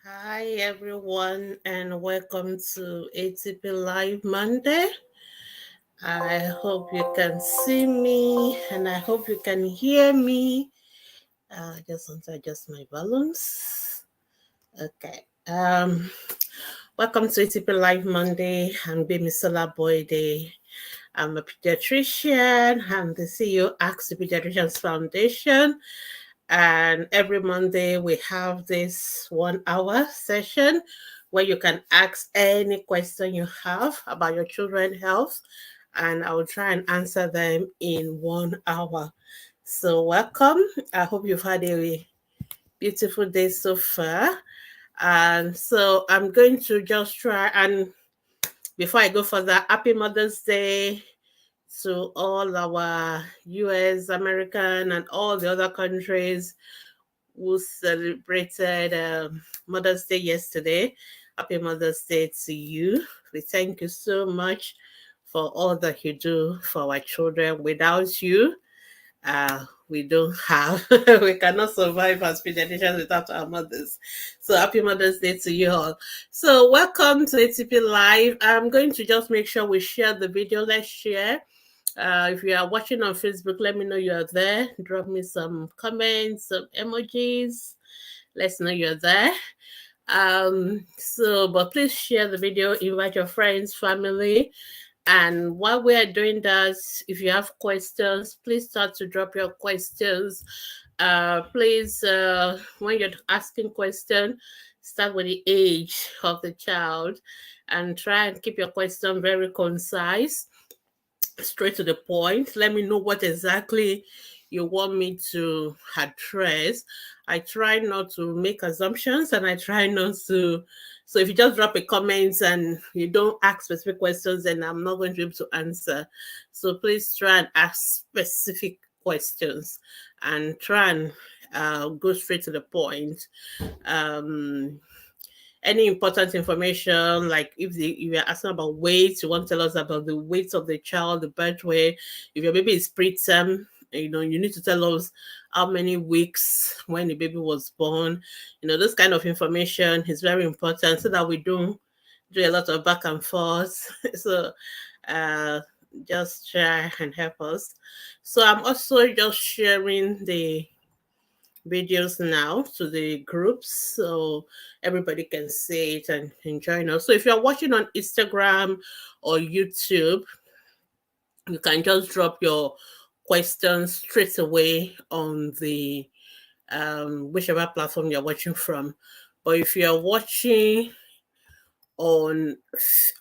Hi everyone and welcome to Atp Live Monday. I hope you can see me and I hope you can hear me. I just want to adjust my balloons. Okay. Welcome to ATP Live Monday. I'm Bimisola Boyde. I'm a pediatrician. I'm the CEO of Ask the Pediatricians Foundation. And every Monday we have this 1 hour session where you can ask any question you have about your children's health, and I will try and answer them in 1 hour. So welcome. I hope you've had a beautiful day so far. And so I'm going to just try and before I go further, happy Mother's Day to all our US, American, and all the other countries who celebrated Mother's Day yesterday. Happy Mother's Day to you. We thank you so much for all that you do for our children. Without you, we don't have, we cannot survive as pediatricians without our mothers. So happy Mother's Day to you all. So welcome to ATP Live. I'm going to just make sure we share the video. Let's share. If you are watching on Facebook, let me know you're there. Drop me some comments, some emojis. Let's know you're there. But please share the video, invite your friends, family. And while we are doing that, if you have questions, please start to drop your questions. Please, when you're asking question, start with the age of the child and try and keep your question very concise, straight to the point. Let me know what exactly you want me to address. I try not to make assumptions and I try not to. So if you just drop a comment and you don't ask specific questions, then I'm not going to be able to answer. So please try and ask specific questions and try and go straight to the point. Any important information, like if you're asking about weight, you want to tell us about the weight of the child, the birth weight. If your baby is preterm, you need to tell us how many weeks when the baby was born. This kind of information is very important so that we don't do a lot of back and forth. So just try and help us. So I'm also just sharing the videos now to the groups so everybody can see it and join us. So if you're watching on Instagram or YouTube, you can just drop your questions straight away on the whichever platform you're watching from. But if you're watching on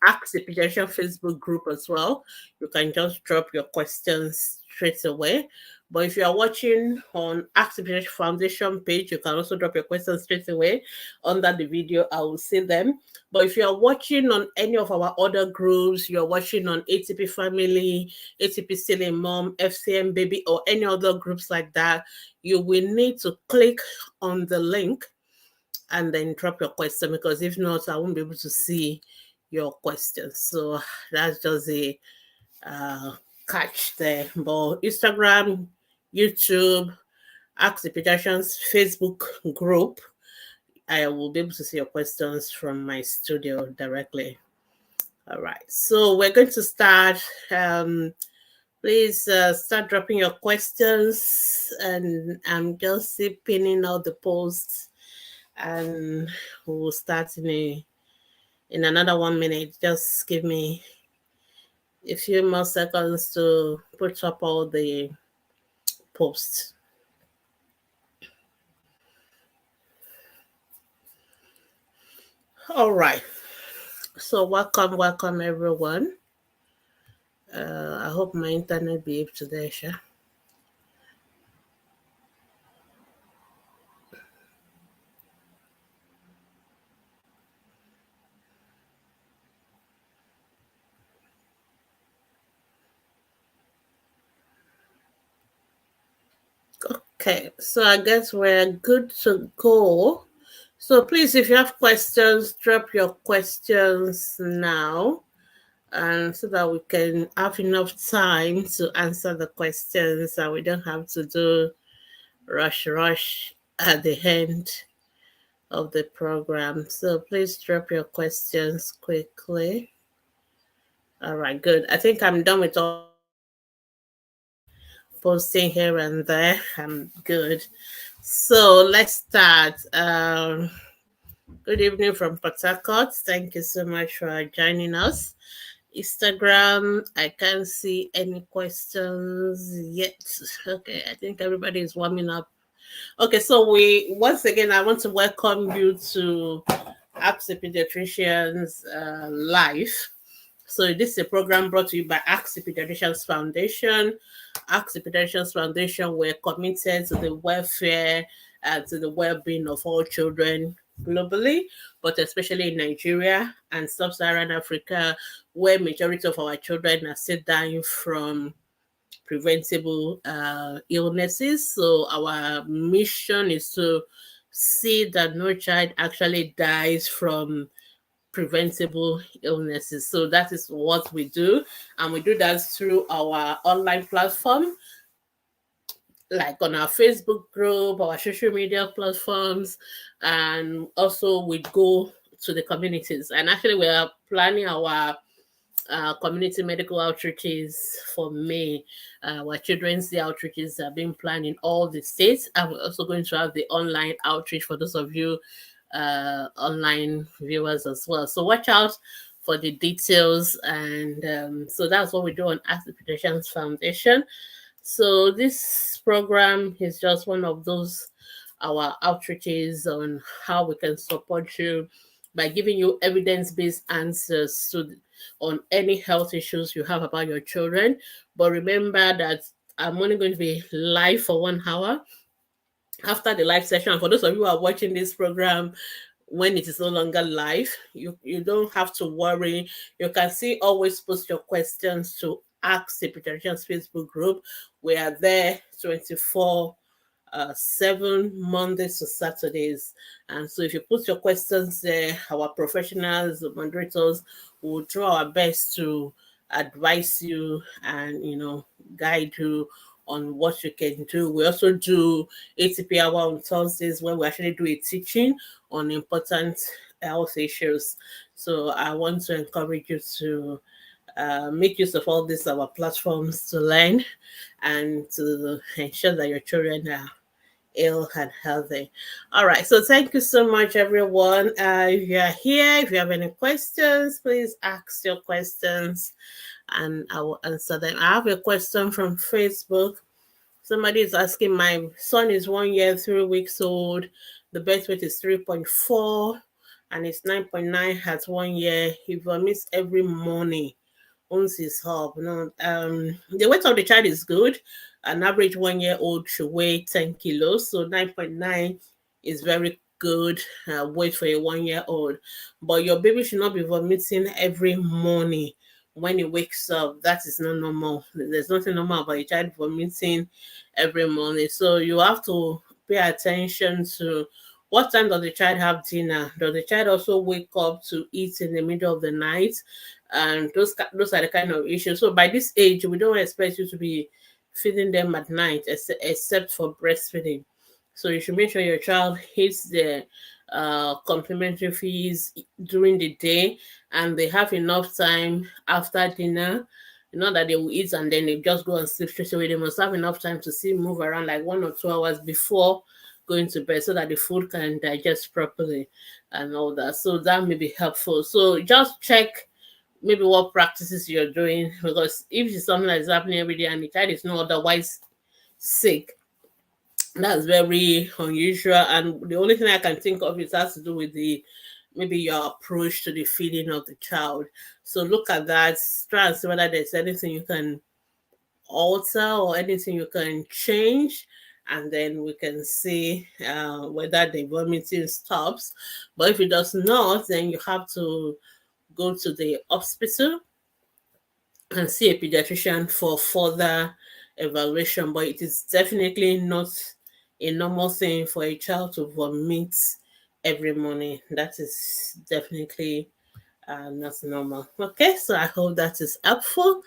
Ask the Pediatrician Facebook group as well, you can just drop your questions straight away. But if you are watching on Ask the Pediatrician Foundation page, you can also drop your questions straight away under the video. I will see them. But if you are watching on any of our other groups, you're watching on ATP Family, ATP Still a Mom, FCM Baby, or any other groups like that, you will need to click on the link and then drop your question, because if not, I won't be able to see your questions. So that's just a catch there. But Instagram, YouTube, Ask the Pediatricians Facebook group, I will be able to see your questions from my studio directly. All right, so we're going to start. Please start dropping your questions, and I'm just pinning out the posts, and we'll start in another 1 minute. Just give me a few more seconds to put up all the posts. All right. So welcome everyone. I hope my internet behaves today, Sha. Okay, so I guess we're good to go. So please, if you have questions, drop your questions now, and so that we can have enough time to answer the questions and we don't have to do rush at the end of the program. So please drop your questions quickly. All right, good. I think I'm done with all posting here and there. I'm good. So let's start. Good evening from Port Harcourt. Thank you so much for joining us. Instagram, I can't see any questions yet. Okay, I think everybody is warming up. Okay, so we once again I want to welcome you to Ask the Pediatricians Live. So this is a program brought to you by Ask the Pediatricians Foundation. Ask the Pediatricians Foundation, we're committed to the welfare and to the well-being of all children globally, but especially in Nigeria and sub-Saharan Africa, where majority of our children are still dying from preventable illnesses. So our mission is to see that no child actually dies from preventable illnesses. So that is what we do. And we do that through our online platform, like on our Facebook group, our social media platforms, and also we go to the communities. And actually, we are planning our community medical outreaches for May. Our Children's Day outreaches are being planned in all the states. And we're also going to have the online outreach for those of you online viewers as well. So watch out for the details. And so that's what we do on Ask the Pediatricians Foundation. So this program is just one of those our outreaches on how we can support you by giving you evidence-based answers on any health issues you have about your children. But remember that I'm only going to be live for 1 hour. After the live session, for those of you who are watching this program when it is no longer live, you don't have to worry. You can see always post your questions to Ask the Pediatricians Facebook group. We are there 24/7 Mondays to Saturdays. And so if you put your questions there, our professionals, the moderators will try our best to advise you and guide you on what you can do. We also do ATP hour on Thursdays where we actually do a teaching on important health issues. So I want to encourage you to make use of all these our platforms to learn and to ensure that your children are ill and healthy. All right. So thank you so much, everyone. If you are here, if you have any questions, please ask your questions and I will answer them. I have a question from Facebook. Somebody is asking, my son is 1 year, 3 weeks old. The birth weight is 3.4 and it's 9.9 at 1 year. He vomits every morning, owns his hub. The weight of the child is good. An average 1 year old should weigh 10 kilos. So 9.9 is very good weight for a 1 year old. But your baby should not be vomiting every morning when he wakes up. That is not normal. There's nothing normal about a child vomiting every morning. So you have to pay attention to what time does the child have dinner? Does the child also wake up to eat in the middle of the night? And those are the kind of issues. So by this age, we don't expect you to be feeding them at night, except for breastfeeding. So you should make sure your child hits the complementary feeds during the day, and they have enough time after dinner. Not that they will eat and then they just go and sleep straight away. They must have enough time to see move around like 1 or 2 hours before going to bed so that the food can digest properly and all that. So that may be helpful. So just check maybe what practices you're doing, because if it's something that is happening every day and the child is not otherwise sick, that's very unusual. And the only thing I can think of is has to do with maybe your approach to the feeding of the child. So look at that, try and see whether there's anything you can alter or anything you can change, and then we can see whether the vomiting stops. But if it does not, then you have to go to the hospital and see a pediatrician for further evaluation. But it is definitely not a normal thing for a child to vomit every morning. That is definitely not normal. Okay, so I hope that is helpful.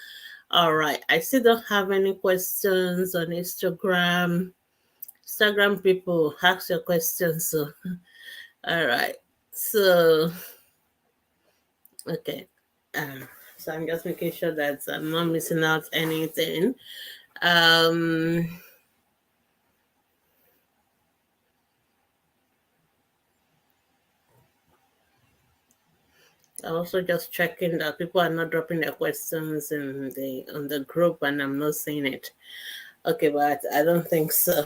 All right, I still don't have any questions on Instagram. Instagram people, ask your questions. So All right. So, okay. So I'm just making sure that I'm not missing out anything. Um, I'm also just checking that people are not dropping their questions in the on the group, and I'm not seeing it. Okay, but I don't think so.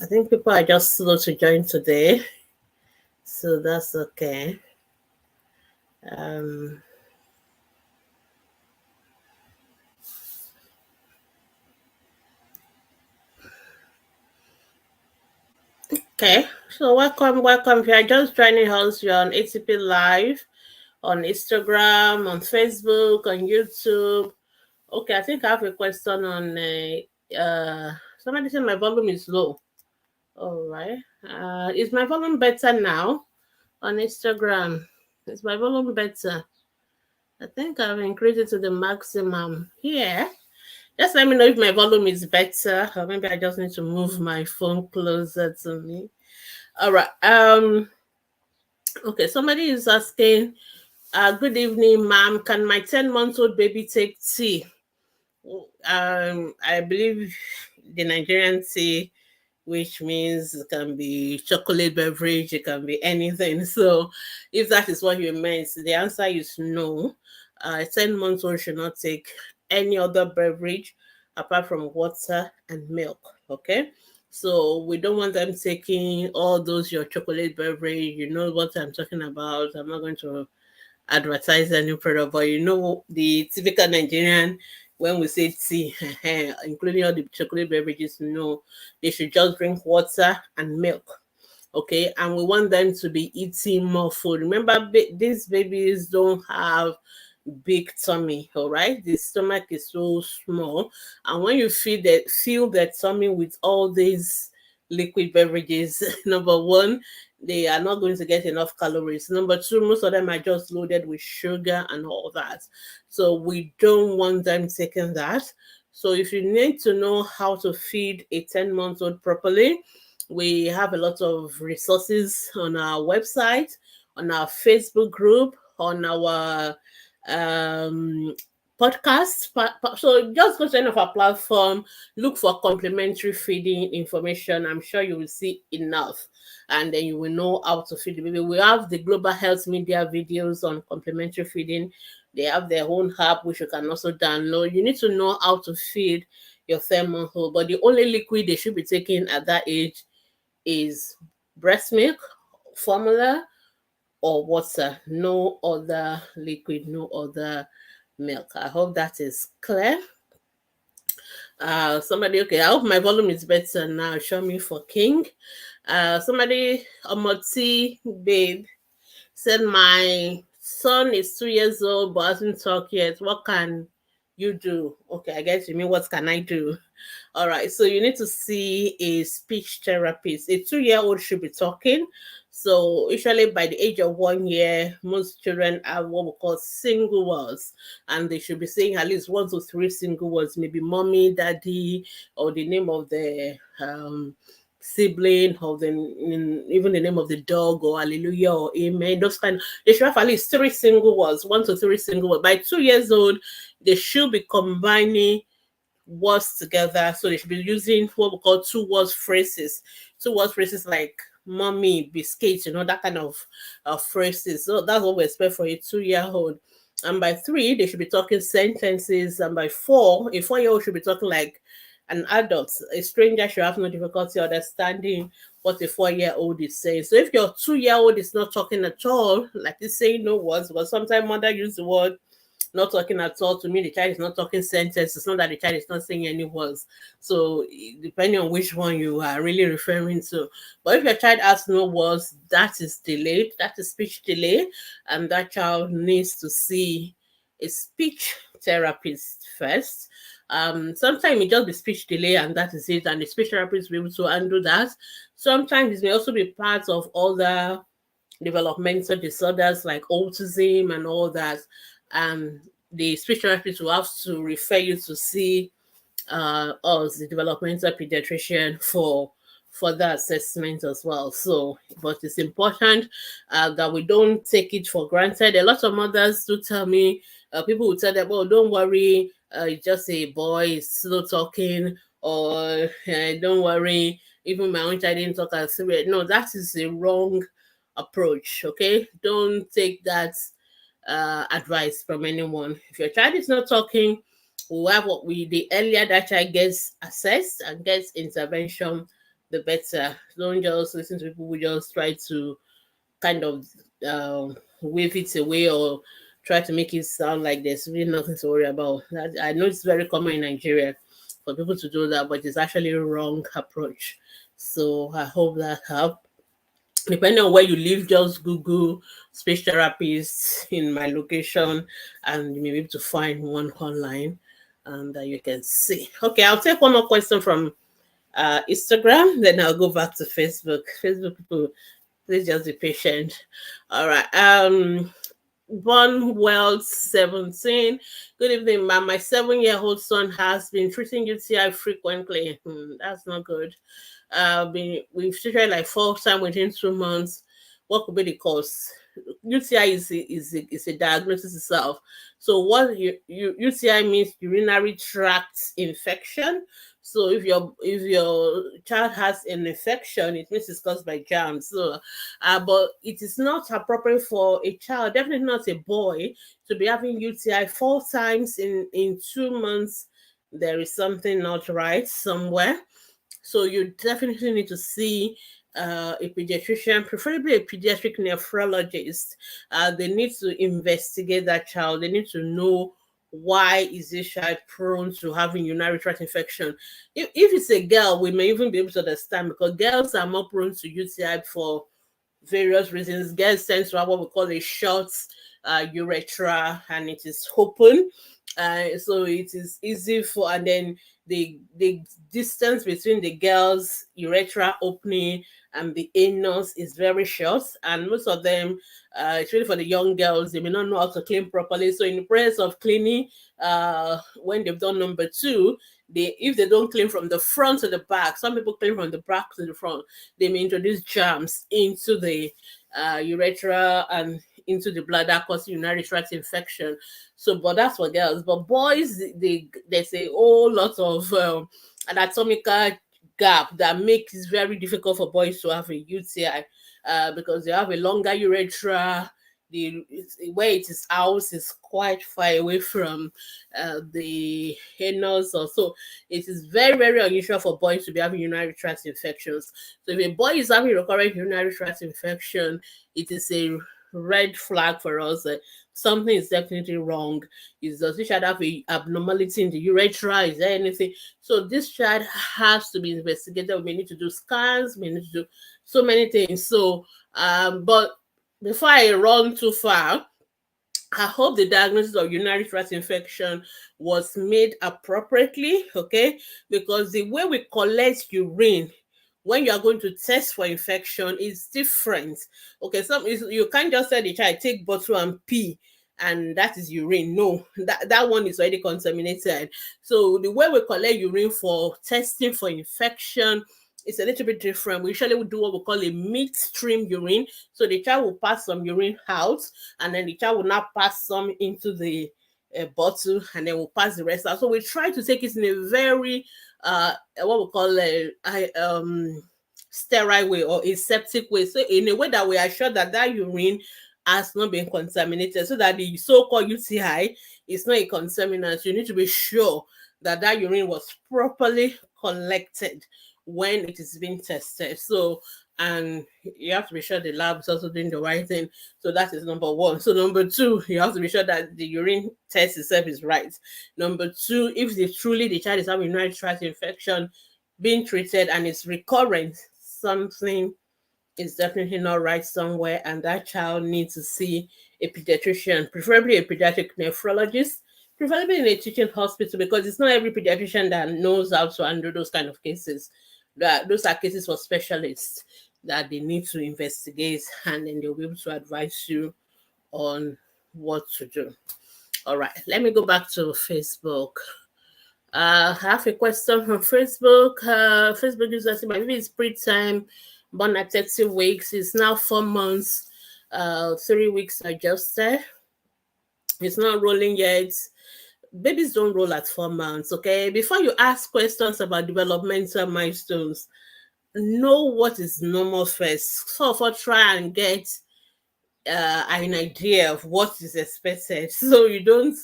I think people are just slow to join today, so that's okay. Um, okay, so welcome, welcome. If you are just joining us, you're on ATP Live on Instagram, on Facebook, on YouTube. Okay, I think I have a question on. Somebody said my volume is low. All right. Is my volume better now on Instagram? Is my volume better? I think I've increased it to the maximum here. Just let me know if my volume is better, or maybe I just need to move my phone closer to me. All right. Okay. Somebody is asking. Good evening, ma'am. Can my 10-month-old baby take tea? I believe the Nigerian tea, which means it can be chocolate beverage, it can be anything. So, if that is what you meant, the answer is no. 10 months old should not take any other beverage apart from water and milk. Okay. So we don't want them taking all those your chocolate beverage. You know what I'm talking about. I'm not going to advertise a new product, but you know the typical Nigerian when we say tea, including all the chocolate beverages, no, they should just drink water and milk. Okay, and we want them to be eating more food. Remember, these babies don't have big tummy, all right? The stomach is so small, and when you fill the tummy with all these liquid beverages, number one, they are not going to get enough calories. Number two, most of them are just loaded with sugar and all that. So we don't want them taking that. So if you need to know how to feed a 10-month-old properly, we have a lot of resources on our website, on our Facebook group, on our um, podcast. So just go to any of our platform, look for complementary feeding information. I'm sure you will see enough, and then you will know how to feed the baby. We have the Global Health Media videos on complementary feeding. They have their own app which you can also download. You need to know how to feed your thermal, but the only liquid they should be taking at that age is breast milk, formula, or water. No other liquid, no other milk. I hope that is clear. Somebody, okay, I hope my volume is better now. Show me for King. Somebody, Omoti Babe, said my son is 2 years old but hasn't talked yet. What can you do? Okay, I guess you mean what can I do? All right, so you need to see a speech therapist. A 2-year-old should be talking. So usually by the age of 1 year, most children have what we call single words, and they should be saying at least 1 to 3 single words, maybe mommy, daddy, or the name of the sibling, or even the name of the dog, or hallelujah, or amen. Those kind. They should have at least 3 single words, 1 to 3 single words. By 2 years old, they should be combining words together. So they should be using what we call two words phrases. Two words phrases like mommy, biscuits, that kind of phrases. So that's what we expect for a 2-year-old. And by 3, they should be talking sentences. And by 4, a 4-year-old should be talking like an adult. A stranger should have no difficulty understanding what a 4-year-old is saying. So if your 2-year-old is not talking at all, like he's saying no words, but sometimes mother use the word not talking at all, to me the child is not talking sentences. It's not that the child is not saying any words. So depending on which one you are really referring to. But if your child has no words, that is delayed, that is speech delay, and that child needs to see a speech therapist first. Sometimes it just be speech delay and that is it, and the speech therapist will be able to handle that. Sometimes it may also be part of other developmental disorders like autism and all that. The speech therapist will have to refer you to see us, the developmental pediatrician, further assessment as well. So, but it's important that we don't take it for granted. A lot of mothers do tell me, people will tell them, "Oh, don't worry, it's just a boy, he's slow talking," or "Don't worry, even my own child didn't talk as serious." No, that is a wrong approach. Okay, don't take that advice from anyone. If your child is not talking, we have what we the earlier that child gets assessed and gets intervention, the better. Don't just listen to people who just try to kind of wave it away or try to make it sound like there's really nothing to worry about. That, I know it's very common in Nigeria for people to do that, but it's actually a wrong approach. So I hope that helped. Depending on where you live, just Google speech therapist in my location and you may be able to find one online and you can see. Okay, I'll take one more question from Instagram, then I'll go back to Facebook. Facebook people, please just be patient. All right. One World 17. Good evening, ma'am. My 7-year-old son has been treating UTI frequently. That's not good. We've treated like 4 times within 2 months. What could be the cause? UTI is a diagnosis itself. So what UTI means urinary tract infection. So if your child has an infection, it means it's caused by germs. So, but it is not appropriate for a child, definitely not a boy, to be having UTI 4 times in 2 months. There is something not right somewhere. So you definitely need to see a pediatrician, preferably a pediatric nephrologist. They need to investigate that child. They need to know why is this child prone to having urinary tract infection. If it's a girl, we may even be able to understand because girls are more prone to UTI for various reasons. Girls tend to have what we call a short urethra and it is open. So it is easy for, and then the distance between the girl's urethra opening and the anus is very short, and most of them, it's really for the young girls, they may not know how to clean properly. So in the process of cleaning, when they've done number two, if they don't clean from the front to the back, some people clean from the back to the front, they may introduce germs into the urethra and into the bladder, causing urinary tract infection. So, but that's for girls. But boys, there's a whole lot of anatomical gap that makes it very difficult for boys to have a UTI because they have a longer urethra. Where it is housed is quite far away from the anus, or so it is very, very unusual for boys to be having urinary tract infections. So if a boy is having recurrent urinary tract infection, it is a red flag for us. Something is definitely wrong. Does this child have a abnormality in the urethra? Is there anything? So this child has to be investigated. We need to do scans. We need to do so many things. So, but before I run too far, I hope the diagnosis of urinary tract infection was made appropriately, okay? Because the way we collect urine when you are going to test for infection is different. Okay, you can't just say the child take bottle and pee and that is urine. No, that one is already contaminated. So the way we collect urine for testing for infection is a little bit different. We usually would do what we call a midstream urine. So the child will pass some urine out, and then the child will now pass some into the bottle, and then we'll pass the rest out. So we try to take it in a very what we call sterile way or aseptic way. So in a way that we are sure that that urine has not been contaminated, so that the so-called UTI is not a contaminant. You need to be sure that that urine was properly collected when it is being tested. So, and you have to be sure the lab is also doing the right thing. So that is number one. So number two, you have to be sure that the urine test itself is right. Number two, if the child is having urinary tract infection being treated and it's recurrent, something is definitely not right somewhere, and that child needs to see a pediatrician, preferably a pediatric nephrologist, preferably in a teaching hospital, because it's not every pediatrician that knows how to handle those kind of cases. Those are cases for specialists that they need to investigate, and then they'll be able to advise you on what to do. All right, let me go back to Facebook. I have a question from Facebook. Facebook user says my baby is preterm, born at 30 weeks. It's now 4 months, 3 weeks adjusted. It's not rolling yet. Babies don't roll at 4 months, okay? Before you ask questions about developmental milestones, know what is normal first. So for try and get an idea of what is expected. So you don't.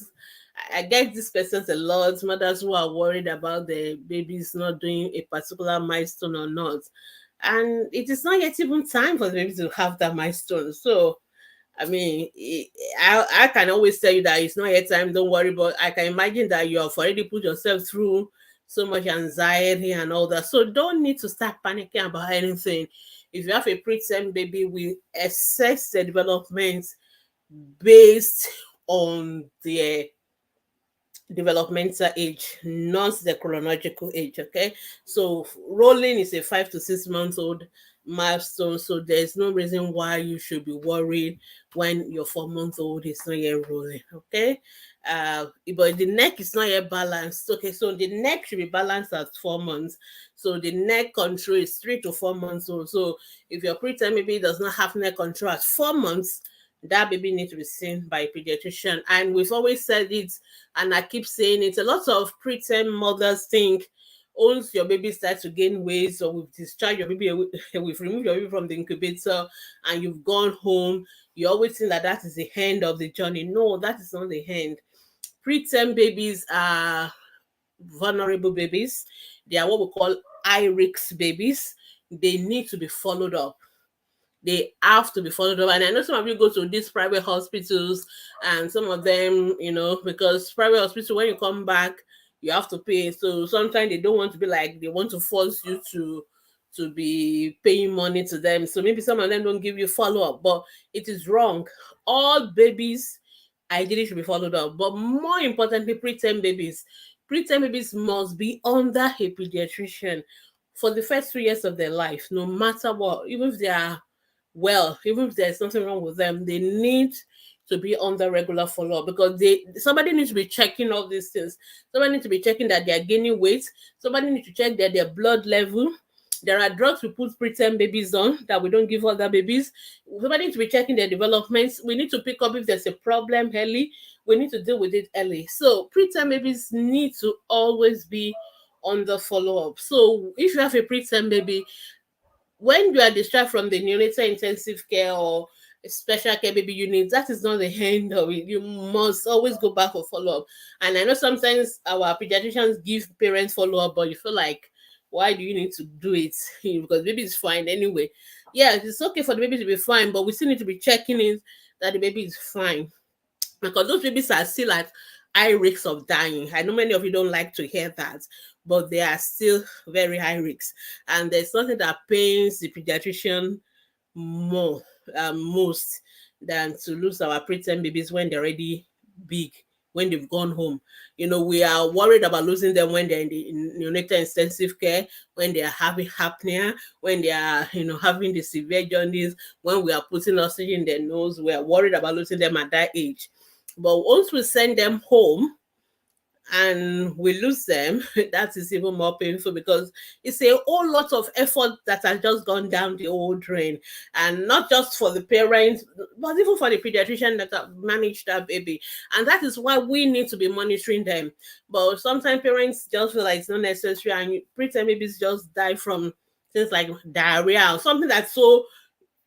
I get these questions a lot. Mothers who are worried about their babies not doing a particular milestone or not, and it is not yet even time for the baby to have that milestone. So I mean, I can always tell you that it's not yet time, don't worry, but I can imagine that you have already put yourself through so much anxiety and all that. So don't need to start panicking about anything. If you have a preterm baby, we assess the development based on their developmental age, not the chronological age. Okay, so rolling is a 5 to 6 month old milestone, so there's no reason why you should be worried when your 4 month old is not yet rolling. Okay, but the neck is not yet balanced. Okay, so the neck should be balanced at 4 months. So the neck control is 3 to 4 months old. So if your preterm baby does not have neck control at 4 months, that baby needs to be seen by a pediatrician. And we've always said it, and I keep saying it. A lot of preterm mothers think once your baby starts to gain weight, or we've discharged your baby, we've removed your baby from the incubator, and you've gone home, you always think that that is the end of the journey. No, that is not the end. Preterm babies are vulnerable babies. They are what we call high risk babies. They need to be followed up. They have to be followed up. And I know some of you go to these private hospitals, and some of them, because private hospital, when you come back, you have to pay. So sometimes they don't want to be like, they want to force you to be paying money to them. So maybe some of them don't give you follow up, but it is wrong. All babies ideally should be followed up. But more importantly, preterm babies must be under a pediatrician for the first 3 years of their life, no matter what. Even if they are well, even if there's nothing wrong with them, they need to be under regular follow-up, because somebody needs to be checking all these things. Somebody needs to be checking that they are gaining weight. Somebody needs to check that their blood level. There are drugs we put preterm babies on that we don't give other babies. Somebody needs to be checking their developments. We need to pick up if there's a problem early. We need to deal with it early. So preterm babies need to always be on the follow-up. So if you have a preterm baby, when you are discharged from the neonatal intensive care or special care baby unit, that is not the end of it. You must always go back for follow up. And I know sometimes our pediatricians give parents follow up, but you feel like, why do you need to do it? Because baby is fine anyway. Yeah, it's okay for the baby to be fine, but we still need to be checking in that the baby is fine, because those babies are still at high risk of dying. I know many of you don't like to hear that, but they are still very high risk. And there's nothing that pains the pediatrician more, most, than to lose our preterm babies when they're already big, when they've gone home. We are worried about losing them when they're in the neonatal intensive care, when they are having apnea, when they are, having the severe jaundice, when we are putting oxygen in their nose. We are worried about losing them at that age. But once we send them home and we lose them, that is even more painful, because it's a whole lot of effort that has just gone down the old drain. And not just for the parents, but even for the pediatrician that have managed that baby. And that is why we need to be monitoring them. But sometimes parents just feel like it's not necessary, and preterm babies just die from things like diarrhea or something that's so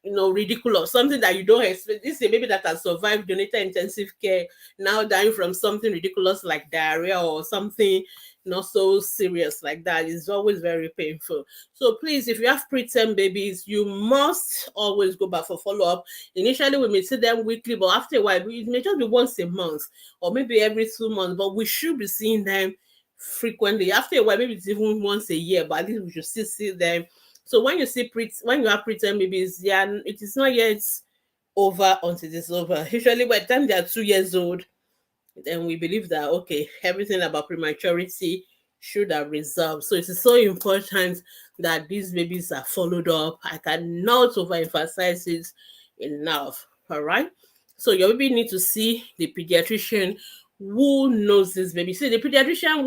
ridiculous, something that you don't expect. This is a baby that has survived neonatal intensive care, now dying from something ridiculous like diarrhea or something not so serious like that. Is always very painful. So please, if you have preterm babies, you must always go back for follow-up. Initially, we may see them weekly, but after a while, it may just be once a month or maybe every 2 months, but we should be seeing them frequently. After a while, maybe it's even once a year, but at least we should still see them. So when you when you have preterm babies, yeah, it is not yet over until it is over. Usually, by the time they are 2 years old, then we believe that okay, everything about prematurity should have resolved. So it is so important that these babies are followed up. I cannot overemphasize it enough. All right. So your baby need to see the pediatrician who knows this baby. See, the pediatrician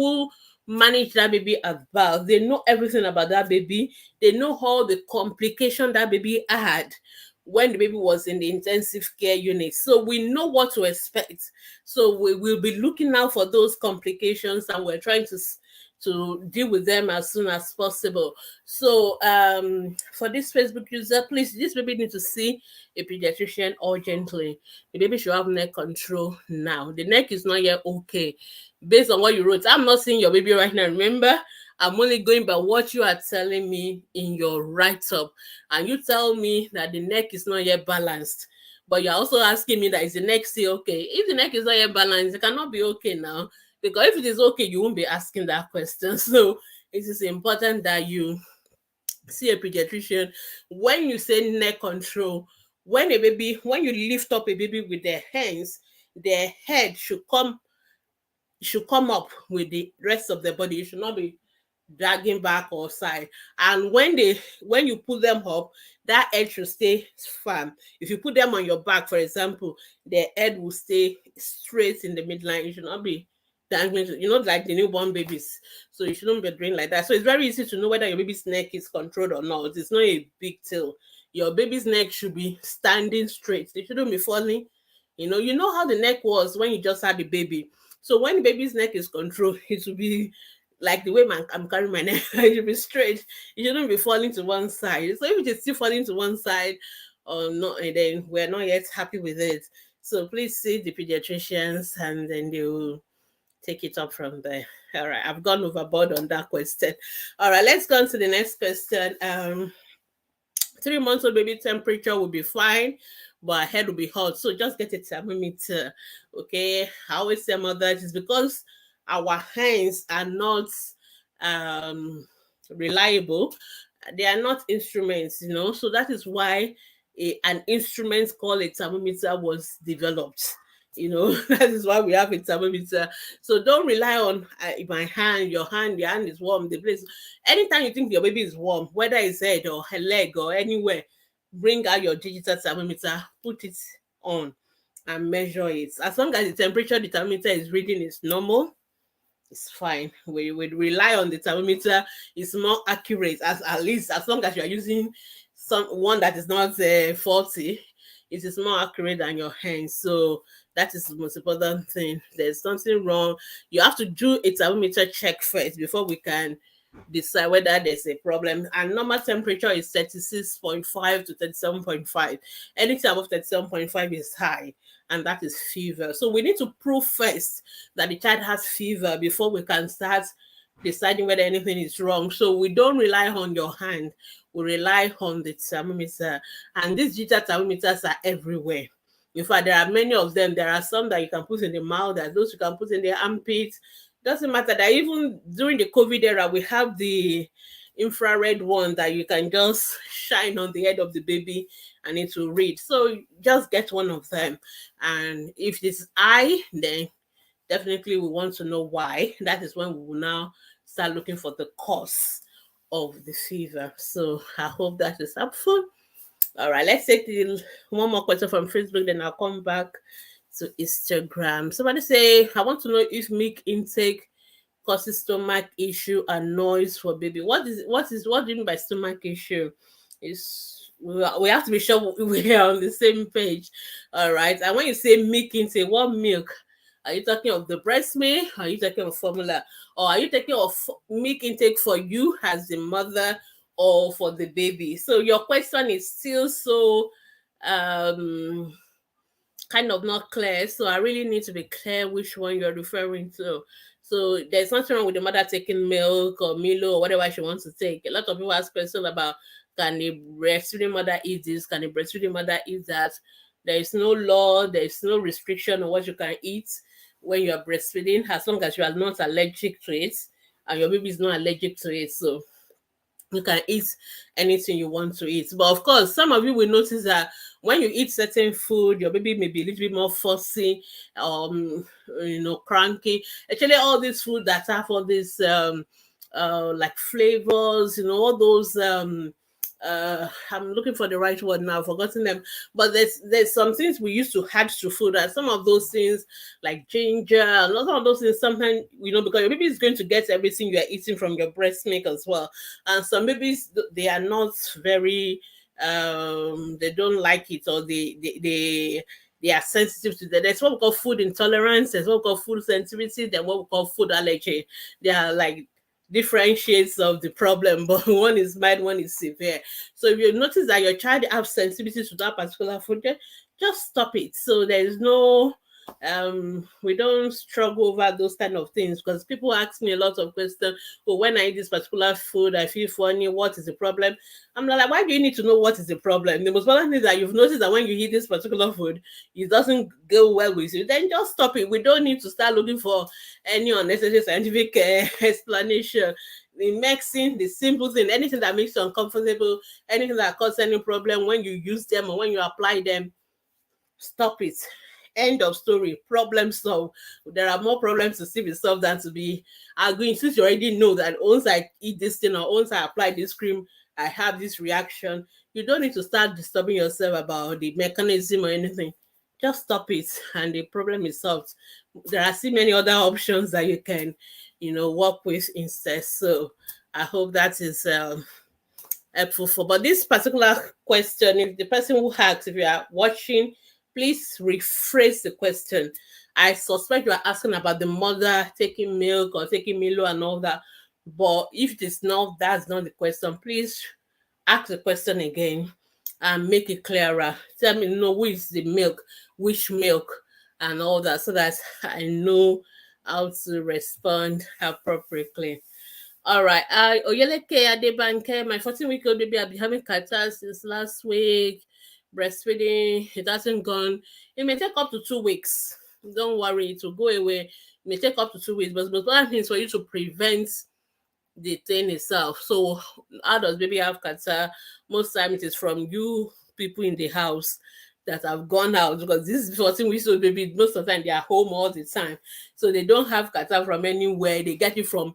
manage that baby at birth. They know everything about that baby. They know all the complication that baby had when the baby was in the intensive care unit. So we know what to expect. So we will be looking out for those complications, and we're trying to deal with them as soon as possible. So for this Facebook user, please, this baby need to see a pediatrician urgently. The baby should have neck control now. The neck is not yet okay. Based on what you wrote, I'm not seeing your baby right now. Remember, I'm only going by what you are telling me in your write-up. And you tell me that the neck is not yet balanced. But you're also asking me that is the neck still okay? If the neck is not yet balanced, it cannot be okay now. Because if it is okay, you won't be asking that question. So it is important that you see a pediatrician. When you say neck control, when you lift up a baby with their hands, their head should come up with the rest of the body. It should not be dragging back or side. And when you put them up, that head should stay firm. If you put them on your back, for example, the head will stay straight in the midline. It should not be dangling, like the newborn babies. So you shouldn't be doing like that. So it's very easy to know whether your baby's neck is controlled or not. It's not a big deal. Your baby's neck should be standing straight. It shouldn't be falling. You know how the neck was when you just had the baby. So when the baby's neck is controlled, it will be like the way I'm carrying my neck. It should be straight. It shouldn't be falling to one side. So if it is still falling to one side or not, then we're not yet happy with it. So please see the pediatricians, and then they will take it up from there. All right, I've gone overboard on that question. All right, let's go on to the next question. 3 months old baby temperature will be fine, but head will be hot. So just get a thermometer. Okay. I always tell mothers it's because our hands are not um reliable. They are not instruments. So that is why an instrument called a thermometer was developed. That is why we have a thermometer. So don't rely on my hand. Your hand is warm. The place. Anytime you think your baby is warm, whether it's head or her leg or anywhere, bring out your digital thermometer, put it on, and measure it. As long as the temperature the thermometer is reading is normal, it's fine. We would rely on the thermometer. It's more accurate, at least as long as you are using one that is not faulty. It is more accurate than your hand. So that is the most important thing. There's something wrong. You have to do a thermometer check first before we can decide whether there's a problem. And normal temperature is 36.5 to 37.5. Anything above 37.5 is high, and that is fever. So we need to prove first that the child has fever before we can start deciding whether anything is wrong. So we don't rely on your hand. We rely on the thermometer. And these digital thermometers are everywhere. In fact, there are many of them. There are some that you can put in the mouth, there are those you can put in the armpit. Doesn't matter that even during the COVID era, we have the infrared one that you can just shine on the head of the baby and it will read. So just get one of them. And if it's eye, then definitely we want to know why. That is when we will now start looking for the cause of the fever. So I hope that is helpful. All right, let's take one more question from Facebook, then I'll come back to Instagram. Somebody say, I want to know if milk intake causes stomach issue and noise for baby. What do you mean by stomach issue? We have to be sure we are on the same page. All right. And when you say milk intake, what milk? Are you talking of the breast milk? Are you talking of formula? Or are you talking of milk intake for you as the mother or for the baby? So your question is still so kind of not clear. So I really need to be clear which one you're referring to. So there's nothing wrong with the mother taking milk or Milo or whatever she wants to take. A lot of people ask questions about, can a breastfeeding mother eat this? Can a breastfeeding mother eat that? There is no law, there is no restriction on what you can eat when you are breastfeeding, as long as you are not allergic to it and your baby is not allergic to it. So you can eat anything you want to eat. But of course, some of you will notice that when you eat certain food, your baby may be a little bit more fussy, cranky. Actually, all these food that have all these like flavors, all those I'm looking for the right word now, I've forgotten them. But there's some things we used to add to food, and some of those things like ginger and some of those things sometimes, because your baby is going to get everything you are eating from your breast milk as well. And some babies, they are not very they don't like it, or they are sensitive to that. There's what we call food intolerance, there's what we call food sensitivity, then what we call food allergy. They are like different shades of the problem, but one is mild, one is severe. So if you notice that your child has sensitivity to that particular food, just stop it. So there is no we don't struggle over those kind of things, because people ask me a lot of questions. Oh, when I eat this particular food, I feel funny. What is the problem? I'm like, why do you need to know what is the problem? The most important thing is that you've noticed that when you eat this particular food, it doesn't go well with you. Then just stop it. We don't need to start looking for any unnecessary scientific explanation. The medicine, the simple thing, anything that makes you uncomfortable, anything that causes any problem when you use them or when you apply them, stop it. End of story. Problem solved. There are more problems to still be solved than to be arguing. Since you already know that once I eat this thing or once I apply this cream, I have this reaction, you don't need to start disturbing yourself about the mechanism or anything. Just stop it and the problem is solved. There are still many other options that you can, work with instead. So I hope that is helpful for. But this particular question, if the person who asks, if you are watching, please rephrase the question. I suspect you are asking about the mother taking milk or taking Milo and all that. But if it is not, that's not the question. Please ask the question again and make it clearer. Tell me, who is the milk, which milk, and all that, so that I know how to respond appropriately. All right. Oyeleke Adebanke, my 14-week-old baby, I've been having catarrh since last week. Breastfeeding, it hasn't gone. It may take up to 2 weeks. Don't worry, it will go away. It may take up to 2 weeks, but one thing is for you to prevent the thing itself. So, how does baby have catarrh? Most time it is from you people in the house that have gone out, because this 14-week-old baby, most of the time they are home all the time. So they don't have catarrh from anywhere. They get it from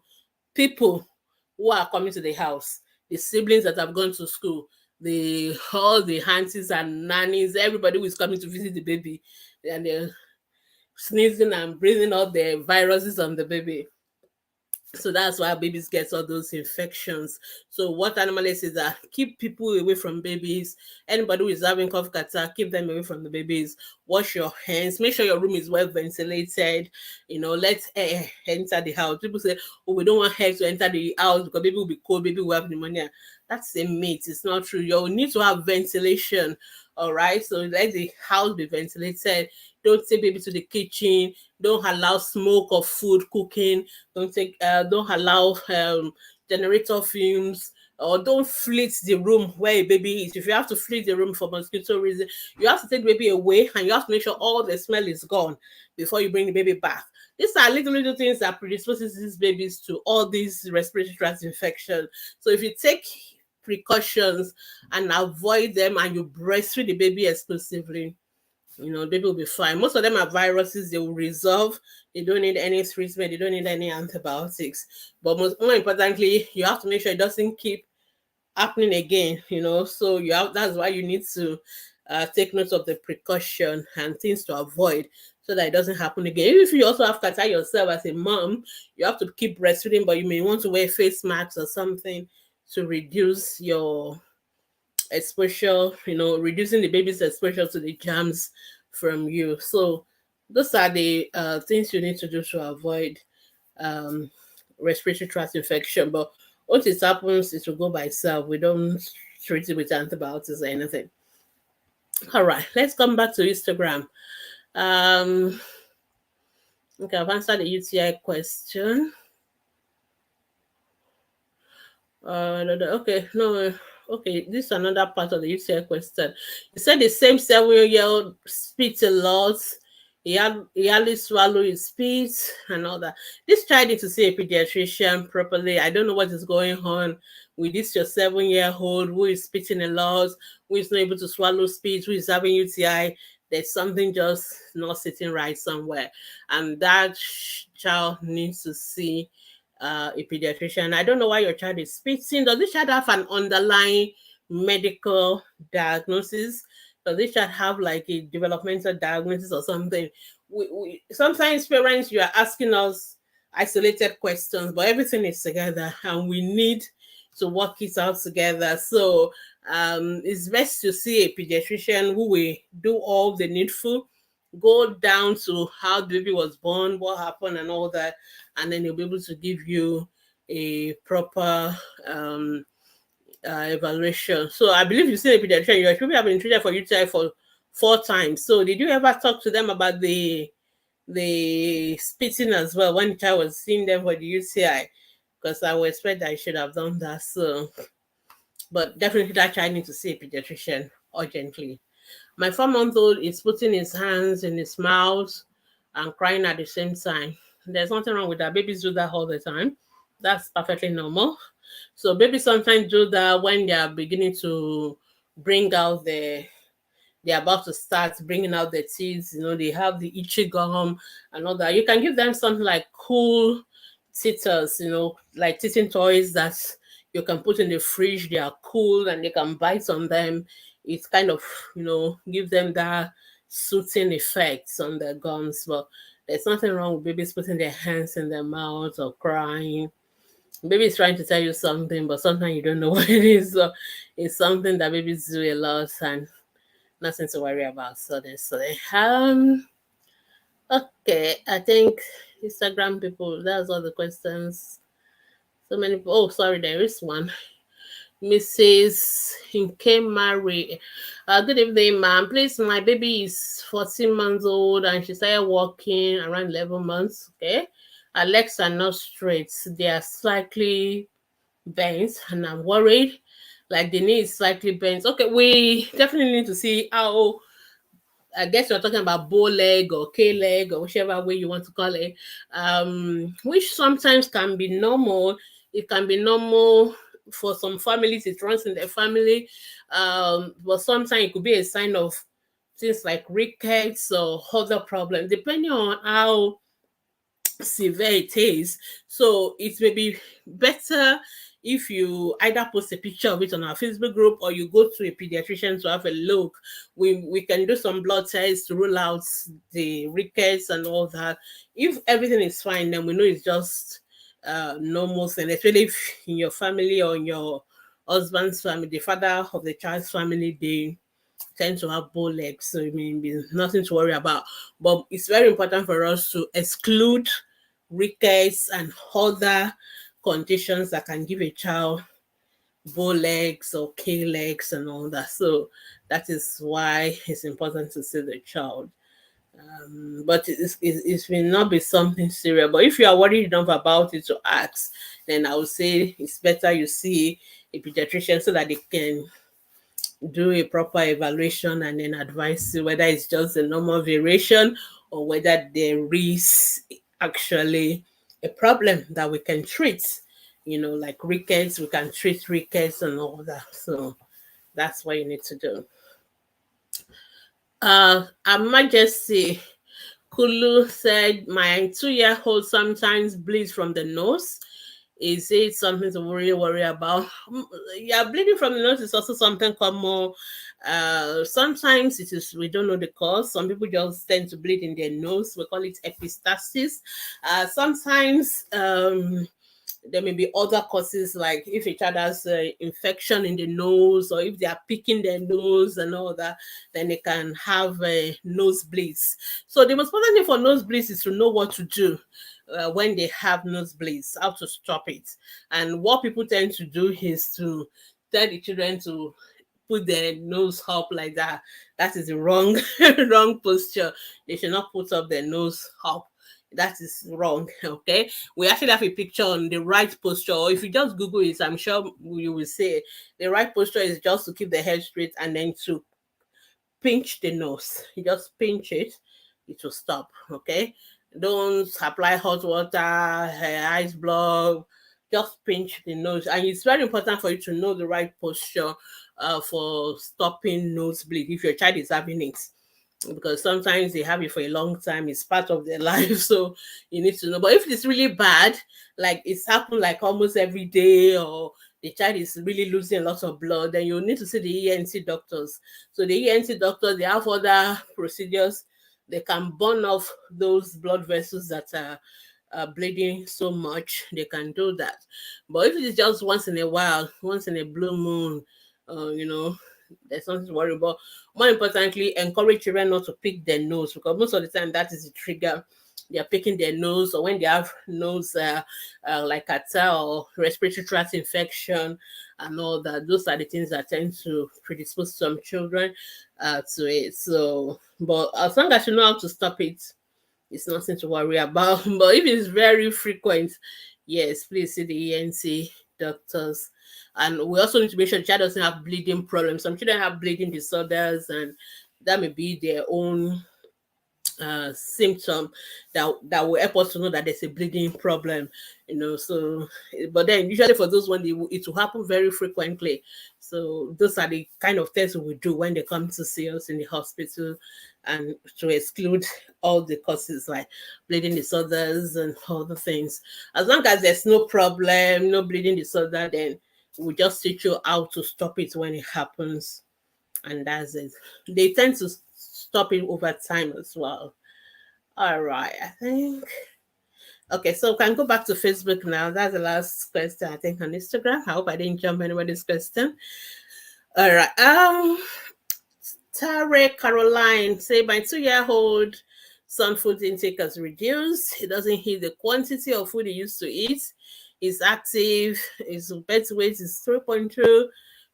people who are coming to the house, the siblings that have gone to school, the all the aunties and nannies, everybody who is coming to visit the baby, and they're sneezing and breathing out the viruses on the baby. So that's why babies get all those infections. So what animalists is that keep people away from babies. Anybody who is having cough catarrh, keep them away from the babies. Wash your hands. Make sure your room is well ventilated. Let air enter the house. People say, oh, we don't want air to enter the house because baby will be cold, baby will have pneumonia. That's a myth. It's not true. You need to have ventilation. All right. So let the house be ventilated. Don't take baby to the kitchen. Don't allow smoke of food cooking. Don't allow generator fumes, or don't flit the room where a baby is. If you have to flit the room for mosquito reason, you have to take the baby away, and you have to make sure all the smell is gone before you bring the baby back. These are little things that predisposes these babies to all these respiratory tract infections. So if you take precautions and avoid them, and you breastfeed the baby exclusively, baby will be fine. Most of them are viruses, they will resolve. They don't need any treatment, they don't need any antibiotics. But more importantly, you have to make sure it doesn't keep happening again, So that's why you need to take note of the precaution and things to avoid, so that it doesn't happen again. Even if you also have catarrh yourself as a mom, you have to keep breastfeeding, but you may want to wear face masks or something to reduce your exposure, reducing the baby's exposure to the germs from you. So those are the things you need to do to avoid um, respiratory tract infection. But once it happens, it will go by itself. We don't treat it with antibiotics or anything. All right, let's come back to Instagram. Okay, I've answered the UTI question. Okay, no, okay, this is another part of the UTI question. You said the same 7-year-old spits a lot. He hardly swallow his spit and all that. This child needs to see a pediatrician properly. I don't know what is going on with this your 7-year-old who is spitting a lot, who is not able to swallow spit, who is having UTI. There's something just not sitting right somewhere, and that child needs to see a pediatrician. I don't know why your child is spitting. Does this child have an underlying medical diagnosis, because they should have like a developmental diagnosis or something. Sometimes parents, you are asking us isolated questions, but everything is together and we need to work it out together. So it's best to see a pediatrician who will do all the needful, go down to how the baby was born, what happened, and all that, and then he'll be able to give you a proper evaluation. So I believe you see a pediatrician. Your people have been treated for UTI for 4 times. So did you ever talk to them about the spitting as well when the child was seeing them for the UTI? Because I would expect that I should have done that. So, but definitely that child needs to see a pediatrician urgently. My 4-month-old is putting his hands in his mouth and crying at the same time. There's nothing wrong with that. Babies do that all the time. That's perfectly normal. So babies sometimes do that when they are beginning to bring out they're about to start bringing out their teeth. They have the itchy gum and all that. You can give them something like cool teethers, like teething toys that you can put in the fridge. They are cool and they can bite on them. It's kind of, give them that soothing effects on their gums. But there's nothing wrong with babies putting their hands in their mouth or crying. Baby is trying to tell you something, but sometimes you don't know what it is. So it's something that babies do a lot and nothing to worry about. So okay, I think Instagram people, that's all the questions. So many people. Oh, sorry, there is one. Mrs. Hinkemari. Good evening, ma'am. Please, my baby is 14 months old and she started walking around 11 months. Okay. Her legs are not straight. They are slightly bent and I'm worried. Like the knee is slightly bent. Okay, we definitely need to see how. I guess you're talking about bow leg or K leg or whichever way you want to call it, which sometimes can be normal. It can be normal for some families, it runs in their family, but sometimes it could be a sign of things like rickets or other problems, depending on how severe it is. So it may be better if you either post a picture of it on our Facebook group or you go to a pediatrician to have a look. We can do some blood tests to rule out the rickets and all that. If everything is fine, then we know it's just normal thing, especially if in your family or in your husband's family, the father of the child's family, they tend to have bow legs, so it may be nothing to worry about. But it's very important for us to exclude rickets and other conditions that can give a child bow legs or K legs and all that. So that is why it's important to see the child. But it will not be something serious. But if you are worried enough about it to ask, then I would say it's better you see a pediatrician so that they can do a proper evaluation and then advise you whether it's just a normal variation or whether there is actually a problem that we can treat. Like rickets, we can treat rickets and all that. So that's what you need to do. Her Majesty Kulu said, my 2-year-old sometimes bleeds from the nose. Is it something to worry about? Yeah, bleeding from the nose is also something common. Sometimes it is, we don't know the cause. Some people just tend to bleed in their nose. We call it epistaxis. Sometimes there may be other causes, like if a child has infection in the nose or if they are picking their nose and all that, then they can have nosebleeds. So the most important thing for nosebleeds is to know what to do when they have nosebleeds, how to stop it. And what people tend to do is to tell the children to put their nose up like that. That is the wrong wrong posture. They should not put up their nose up. That is wrong. Okay, we actually have a picture on the right posture, or if you just Google it, I'm sure you will see the right posture is just to keep the head straight and then to pinch the nose. You just pinch it, it will stop. Okay, don't apply hot water, ice block. Just pinch the nose, and it's very important for you to know the right posture for stopping nosebleed if your child is having it, because sometimes they have it for a long time, it's part of their life, so you need to know. But if it's really bad, like it's happened like almost every day, or the child is really losing a lot of blood, then you need to see the ENT doctors. So the ENT doctors, they have other procedures. They can burn off those blood vessels that are bleeding so much. They can do that. But if it is just once in a while, once in a blue moon, you know, there's nothing to worry about. More importantly, encourage children not to pick their nose, because most of the time that is the trigger. They are picking their nose, or when they have nose like catarrh or respiratory tract infection and all that. Those are the things that tend to predispose some children to it. So, but as long as you know how to stop it, it's nothing to worry about. But if it's very frequent, yes, please see the ENT doctors. And we also need to make sure the child doesn't have bleeding problems. Some children have bleeding disorders, and that may be their own symptom that will help us to know that there's a bleeding problem, so but then usually for those one, it will happen very frequently. So those are the kind of tests we do when they come to see us in the hospital, and to exclude all the causes like bleeding disorders and other things. As long as there's no problem, no bleeding disorder, then we just teach you how to stop it when it happens, and that's it. They tend to stop it over time as well. All right, I think. Okay, so we can go back to Facebook now. That's the last question, I think, on Instagram. I hope I didn't jump anybody's question. All right. Tare Caroline say my 2-year-old son food intake has reduced. He doesn't eat the quantity of food he used to eat. He's active. His birth weight is 3.2.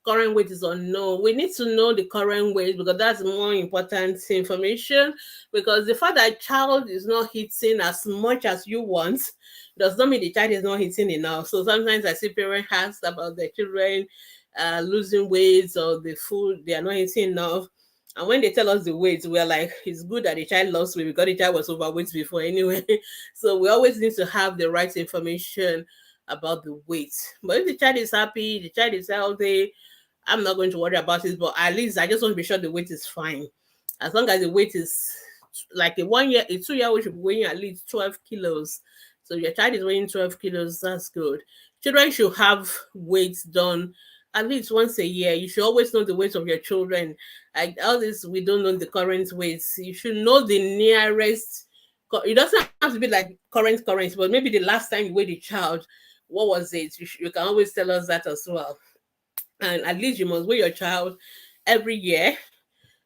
Current weight is unknown. We need to know the current weight, because that's more important information. Because the fact that child is not eating as much as you want does not mean the child is not eating enough. So sometimes I see parents ask about their children losing weight, or the food they are not eating enough. And when they tell us the weight, we're like, it's good that the child lost weight, because the child was overweight before anyway. So we always need to have the right information about the weight. But if the child is happy, the child is healthy, I'm not going to worry about it. But at least I just want to be sure the weight is fine. As long as the weight is like a 2-year-old should be weighing at least 12 kilos. So your child is weighing 12 kilos, that's good. Children should have weights done at least once a year. You should always know the weight of your children. Like all this, we don't know the current weights. You should know the nearest. It doesn't have to be like current, but maybe the last time you weighed the child, what was it? You can always tell us that as well. And at least you must weigh your child every year,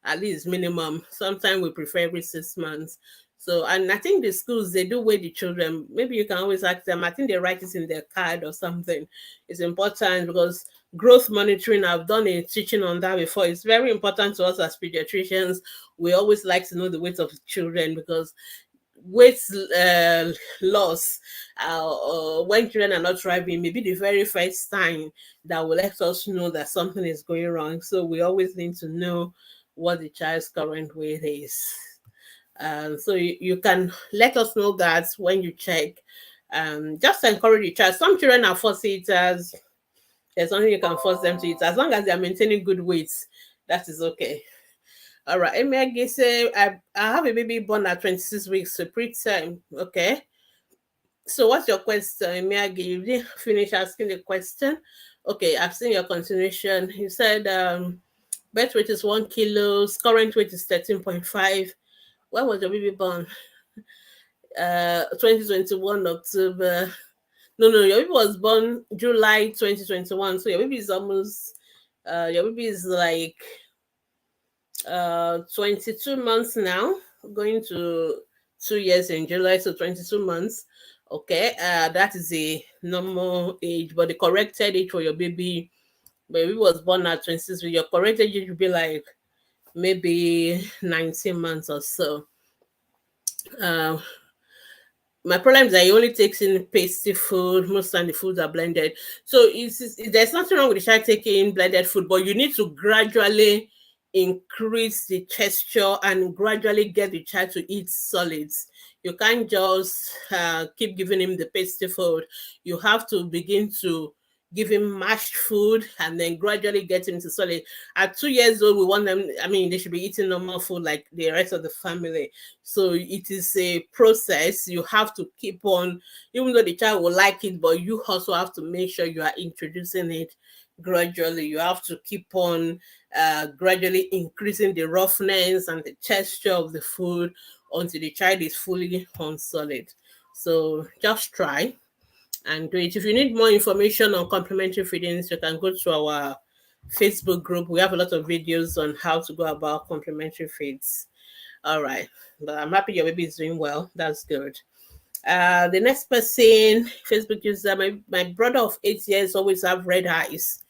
at least minimum. Sometimes we prefer every 6 months. So, and I think the schools, they do weigh the children. Maybe you can always ask them. I think they write it in their card or something. It's important, because growth monitoring, I've done a teaching on that before. It's very important to us as pediatricians. We always like to know the weight of children, because weight loss when children are not thriving may be the very first sign that will let us know that something is going wrong. So we always need to know what the child's current weight is. So you can let us know that when you check. Just encourage the child. Some children are force eaters. There's nothing you can force them to eat. As long as they are maintaining good weights, that is okay. All right, Emege say I have a baby born at 26 weeks, so preterm. Okay. So what's your question, Emege? You didn't finish asking the question. Okay, I've seen your continuation. You said birth weight is 1 kilo, current weight is 13.5. When was your baby born? 2021 October. No, your baby was born July 2021. So your baby is almost your baby is like 22 months now, going to 2 years in July, so 22 months. Okay, that is a normal age, but the corrected age for your baby was born at 26, your corrected age would be like maybe 19 months or so. My problem is that he only takes in pasty food. Most of the time the foods are blended. So there's nothing wrong with the child taking blended food, but you need to gradually increase the texture and gradually get the child to eat solids. You can't just keep giving him the pasty food. You have to begin to give him mashed food and then gradually get him to solid. At 2 years old, we want them, I mean, they should be eating normal food like the rest of the family. So it is a process. You have to keep on, even though the child will like it, but you also have to make sure you are introducing it gradually. You have to keep on gradually increasing the roughness and the texture of the food until the child is fully on solid. So just try and do it. If you need more information on complementary feedings, you can go to our Facebook group. We have a lot of videos on how to go about complementary feeds. All right. But I'm happy your baby is doing well. That's good. The next person, Facebook user, my brother of 8 years always have red eyes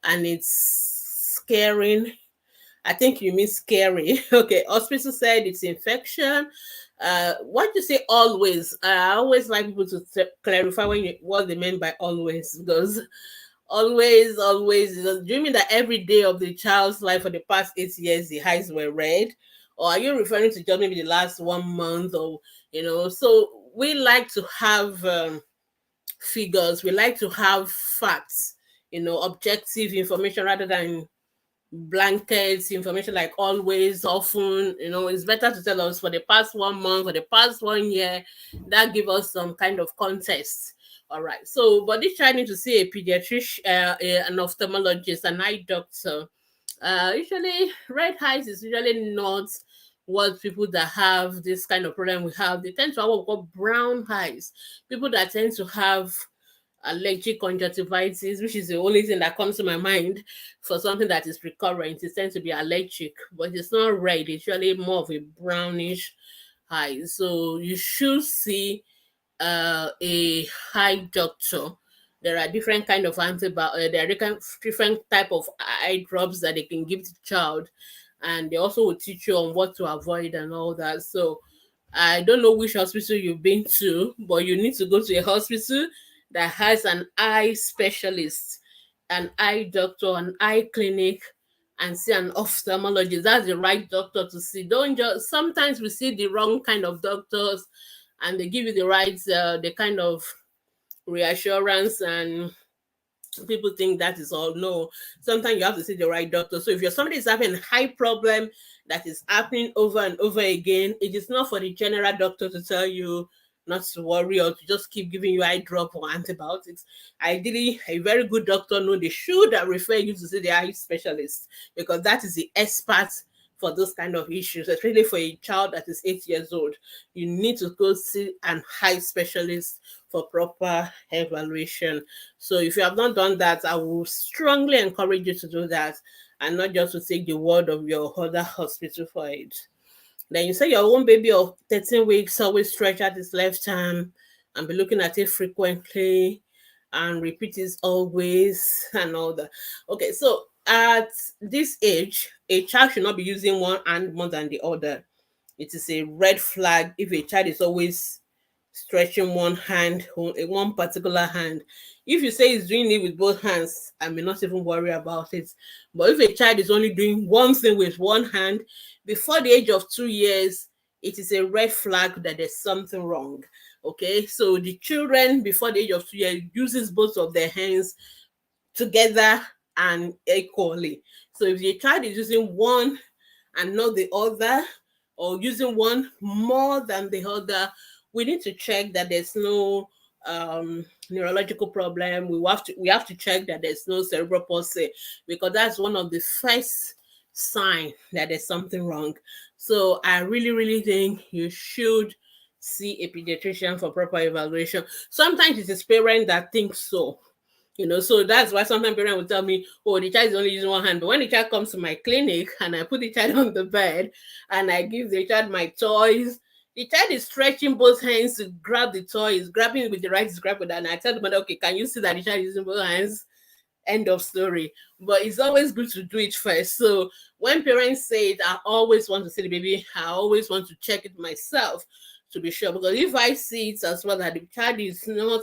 and it's scaring. I think you mean scary. Okay, hospital said it's infection. What you say always? I always like people to clarify what they mean by always, because always. Do you mean that every day of the child's life for the past 8 years the eyes were red, or are you referring to just maybe the last 1 month, or So we like to have figures. We like to have facts. Objective information rather than blankets information like always, often. It's better to tell us for the past 1 month, for the past 1 year. That give us some kind of context. All right, so but this child need to see a pediatrician, an ophthalmologist, an eye doctor. Usually red eyes is usually not what people that have this kind of problem we have. They tend to have what we call brown eyes. People that tend to have allergic conjunctivitis, which is the only thing that comes to my mind for something that is recurrent. It tends to be allergic, but it's not red. It's usually more of a brownish eye. So you should see a eye doctor. There are different kind of antibiotics. There are different type of eye drops that they can give the child, and they also will teach you on what to avoid and all that. So I don't know which hospital you've been to, but you need to go to a hospital that has an eye specialist, an eye doctor, an eye clinic, and see an ophthalmologist. That's the right doctor to see. Don't just, sometimes we see the wrong kind of doctors and they give you the right, the kind of reassurance, and people think that is all. No, sometimes you have to see the right doctor. So if you're somebody is having a high problem that is happening over and over again, it is not for the general doctor to tell you not to worry or to just keep giving you eye drop or antibiotics. Ideally, a very good doctor know they should refer you to see the eye specialist, because that is the expert for those kind of issues, especially for a child that is 8 years old. You need to go see an eye specialist for proper evaluation. So if you have not done that, I will strongly encourage you to do that, and not just to take the word of your other hospital for it. Then you say your own baby of 13 weeks always stretch out his left arm and be looking at it frequently and repeat it always and all that. Okay, so at this age, a child should not be using one hand more than the other. It is a red flag if a child is always stretching one hand, one particular hand. If you say he's doing it with both hands, I may not even worry about it. But if a child is only doing one thing with one hand before the age of 2 years, it is a red flag that there's something wrong. Okay, so the children before the age of 2 years uses both of their hands together and equally. So if the child is using one and not the other, or using one more than the other, we need to check that there's no neurological problem. We have to check that there's no cerebral palsy, because that's one of the first sign that there's something wrong. So I really think you should see a pediatrician for proper evaluation. Sometimes it is parents that think so. So that's why sometimes parents will tell me, oh, the child is only using one hand. But when the child comes to my clinic and I put the child on the bed and I give the child my toys, the child is stretching both hands to grab the toy, is grabbing it with the right, is grabbing that. And I tell the mother, okay, can you see that the child is using both hands? End of story. But it's always good to do it first. So when parents say it, I always want to see the baby. I always want to check it myself to be sure. Because if I see it as well that the child is not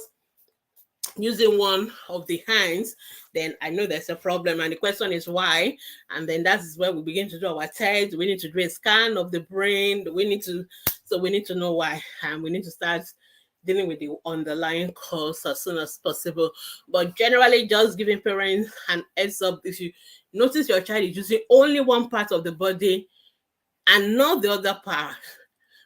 using one of the hands, then I know there's a problem. And the question is why? And then that is where we begin to do our tests. We need to do a scan of the brain. We need to know why, and we need to start dealing with the underlying cause as soon as possible. But generally, just giving parents an heads up if you notice your child is using only one part of the body and not the other part,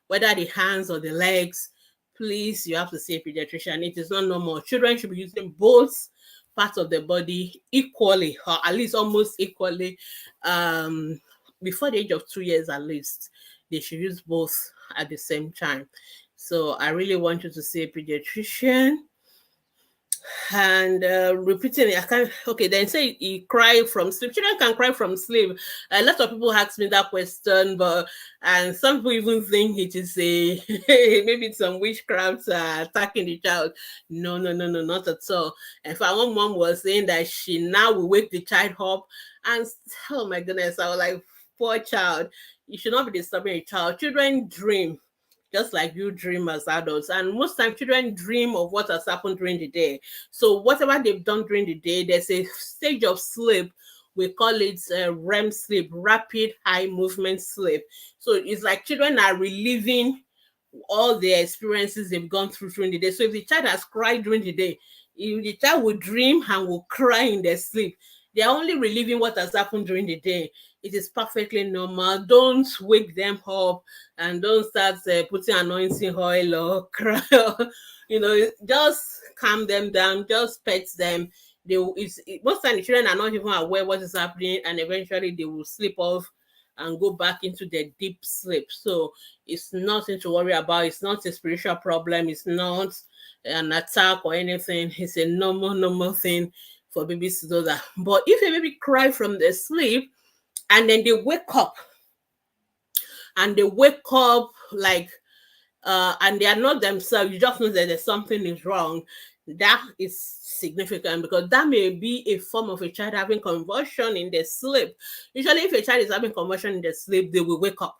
whether the hands or the legs, please, you have to see a pediatrician. It is not normal. Children should be using both parts of the body equally, or at least almost equally. Um, Before the age of 2 years, at least, they should use both at the same time. So I really want you to see a pediatrician. And repeating it, I can't. Okay, then say he cry from sleep. Children can cry from sleep. A lot of people ask me that question, but and some people even think it is a maybe it's some witchcraft attacking the child. No, no, no, no, not at all. In fact, one mom was saying that she now will wake the child up, and oh my goodness, I was like, poor child. You should not be disturbing a child. Children dream just like you dream as adults. And most times children dream of what has happened during the day. So whatever they've done during the day, there's a stage of sleep. We call it REM sleep, rapid eye movement sleep. So it's like children are reliving all the experiences they've gone through during the day. So if the child has cried during the day, if the child will dream and will cry in their sleep, they are only reliving what has happened during the day. It is perfectly normal. Don't wake them up and don't start putting anointing oil or cry. Just calm them down. Just pet them. Most time the children are not even aware what is happening, and eventually they will sleep off and go back into their deep sleep. So it's nothing to worry about. It's not a spiritual problem. It's not an attack or anything. It's a normal thing for babies to do that. But if a baby cry from their sleep and then they wake up like and they are not themselves, you just know that there's something is wrong. That is significant because that may be a form of a child having convulsion in their sleep. Usually, if a child is having convulsion in their sleep, they will wake up,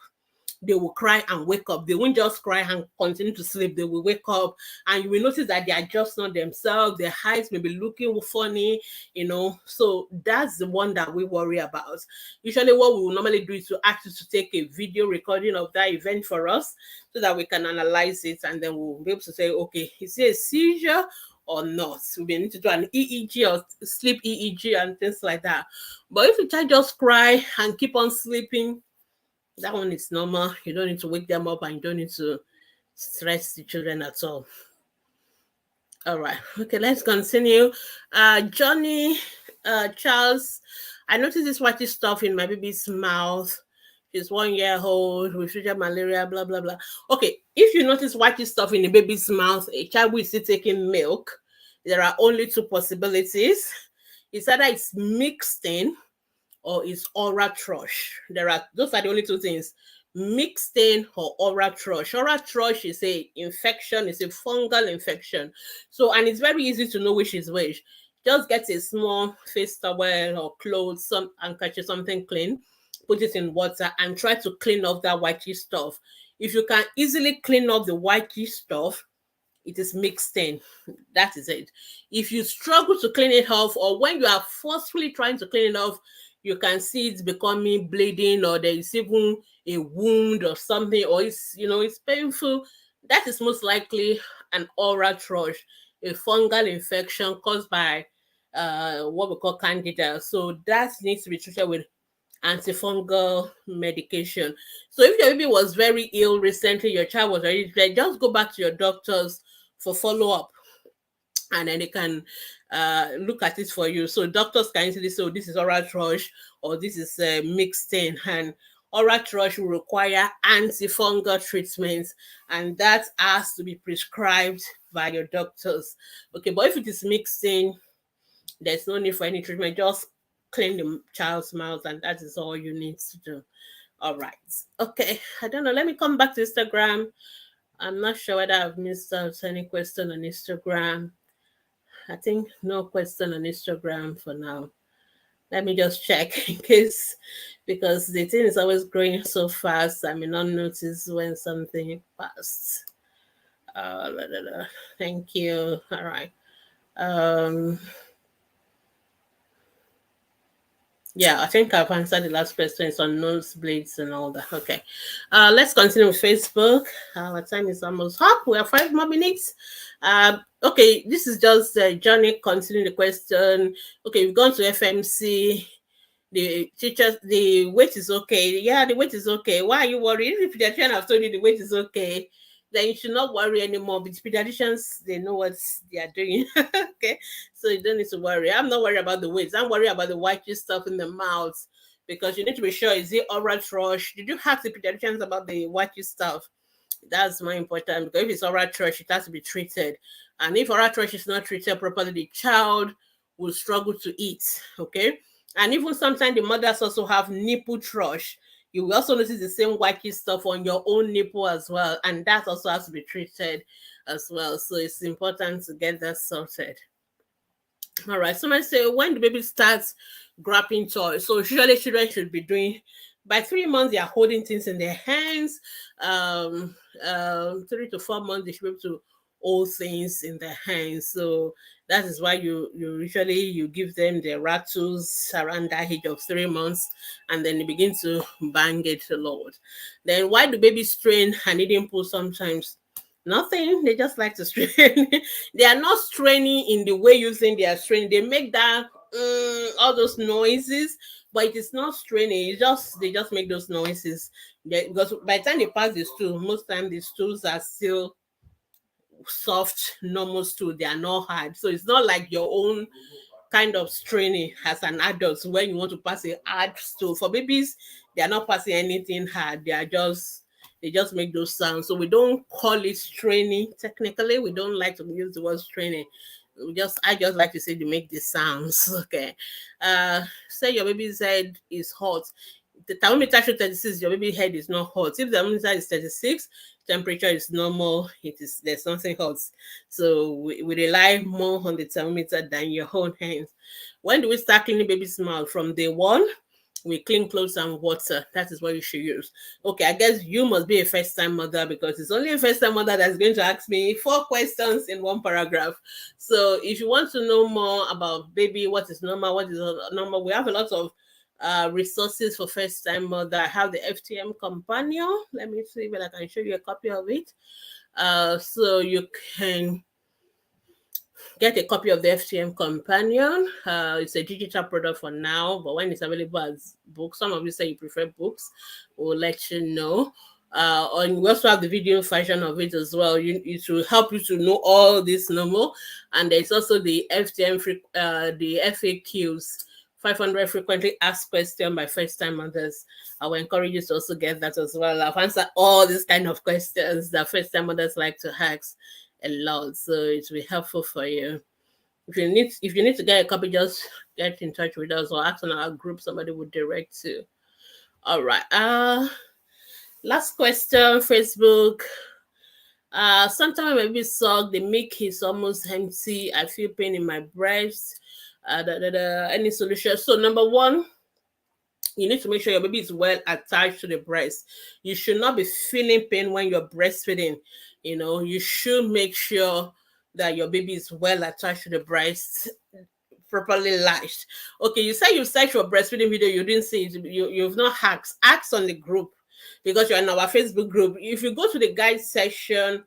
they will cry and wake up. They won't just cry and continue to sleep. They will wake up, and you will notice that they are just not themselves. Their eyes may be looking funny. So that's the one that we worry about. Usually, what we will normally do is to ask you to take a video recording of that event for us so that we can analyze it, and then we'll be able to say, okay, is it a seizure or not? So we need to do an EEG or sleep EEG and things like that. But if the child just cry and keep on sleeping, that one is normal. You don't need to wake them up and you don't need to stress the children at all. All right. Okay, let's continue. Johnny, Charles, I noticed this whitish stuff in my baby's mouth. She's 1 year old with treated malaria, blah, blah, blah. Okay, if you notice whitish stuff in the baby's mouth, a child who is still taking milk, there are only two possibilities. It's either it's mixed in or is oral thrush. Those are the only two things. Mixed in or oral thrush. Oral thrush is a infection, it's a fungal infection. So and it's very easy to know which is which. Just get a small face towel or clothes, some handkerchief, something clean, put it in water and try to clean off that whitey stuff. If you can easily clean off the whitey stuff, it is mixed in. That is it. If you struggle to clean it off, or when you are forcefully trying to clean it off, you can see it's becoming bleeding, or there is even a wound or something, or it's painful. That is most likely an oral thrush, a fungal infection caused by what we call candida. So that needs to be treated with antifungal medication. So if your baby was very ill recently, your child was already dead, just go back to your doctors for follow-up, and then they can look at it for you. So doctors can easily say, oh, this is oral thrush or this is mixed in, and oral thrush will require antifungal treatments, and that has to be prescribed by your doctors. Okay, but if it is mixed in, there's no need for any treatment. Just clean the child's mouth, and that is all you need to do. All right. Okay. I don't know. Let me come back to Instagram. I'm not sure whether I've missed out any question on Instagram. I think no question on Instagram for now. Let me just check in case, because the thing is always growing so fast. I may not notice when something passed. La, la, la. Thank you. All right. Um, Yeah, I think I've answered the last question. It's on nosebleeds and all that. Okay. Let's continue with Facebook. Our time is almost up. We have 5 more minutes. Okay, this is just Johnny continuing the question. Okay, we've gone to FMC. The teachers, the weight is okay. Yeah, the weight is okay. Why are you worried? If the pediatrician have told you the weight is okay, then you should not worry anymore. But pediatricians, they know what they are doing. Okay, so you don't need to worry. I'm not worried about the weight. I'm worried about the whitish stuff in the mouth, because you need to be sure, is it oral thrush? Did you ask the pediatricians about the whitish stuff? That's more important, because if it's oral thrush, it has to be treated. And if oral thrush is not treated properly, the child will struggle to eat. Okay. And even sometimes the mothers also have nipple thrush. You will also notice the same whitey stuff on your own nipple as well. And that also has to be treated as well. So it's important to get that sorted. All right. Somebody say, when the baby starts grabbing toys, so usually children should be doing by 3 months. They are holding things in their hands. 3 to 4 months they should be able to hold things in their hands. So that is why you usually you give them the rattles around that age of 3 months, and then they begin to bang it a lot. Then why do babies strain and eating pull sometimes? Nothing. They just like to strain. They are not straining in the way you think they are straining. They make that all those noises, but it is not straining. It's just they just make those noises. Because by the time they pass the stool, most time the stools are still soft, normal stool. They are not hard. So it's not like your own kind of straining as an adult when you want to pass a hard stool. For babies, they are not passing anything hard. They just make those sounds. So we don't call it straining. Technically, we don't like to use the word straining. I just like to say they make the sounds. Okay. Say your baby's head is hot. The thermometer shows 36, your baby head is not hot. If the thermometer is 36, temperature is normal, there's nothing hot. So we rely more on the thermometer than your own hands. When do we start cleaning baby's mouth? From day one, we clean clothes and water. That is what you should use. Okay, I guess you must be a first time mother, because it's only a first time mother that's going to ask me 4 questions in one paragraph. So if you want to know more about baby, what is normal, what is not normal, we have a lot of resources for first time mother. I have the FTM companion. Let me see if I can show you a copy of it. So you can get a copy of the FTM companion. It's a digital product for now, but when it's available as books, some of you say you prefer books, we'll let you know. And we also have the video version of it as well. It will help you to know all this normal. And there's also the FTM, the FAQs, 500 frequently asked questions by first time mothers. I will encourage you to also get that as well. I've answered all these kind of questions that first time mothers like to ask a lot, so it will be helpful for you. If you need to get a copy, just get in touch with us or ask on our group. Somebody would direct you. All right. Last question. Facebook. Sometimes my baby suck. The milk is almost empty. I feel pain in my breast. Any solution? So number one, you need to make sure your baby is well attached to the breast. You should not be feeling pain when you're breastfeeding. You should make sure that your baby is well attached to the breast, properly latched. Okay, you say you searched for breastfeeding video, you didn't see it. You've not asked on the group, because you're in our Facebook group. If you go to the guide section,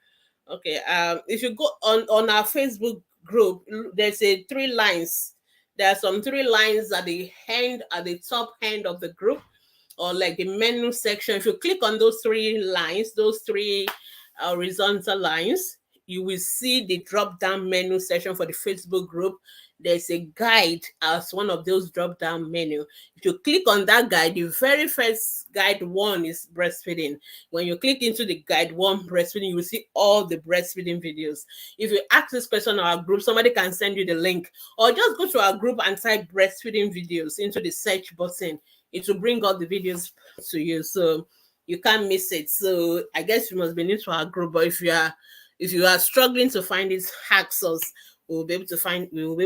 okay, if you go on our Facebook group, there's a 3 lines. There are some 3 lines at the top end of the group, or like the menu section. If you click on those 3 lines, those three horizontal lines, you will see the drop down menu section for the Facebook group. There's a guide as one of those drop down menu. If you click on that guide, the very first guide one is breastfeeding. When you click into the guide one breastfeeding, you will see all the breastfeeding videos. If you ask this question on our group, somebody can send you the link, or just go to our group and type breastfeeding videos into the search button. It will bring all the videos to you, so you can't miss it. So I guess you must be new to our group, but if you are struggling to find these hacks, we will be able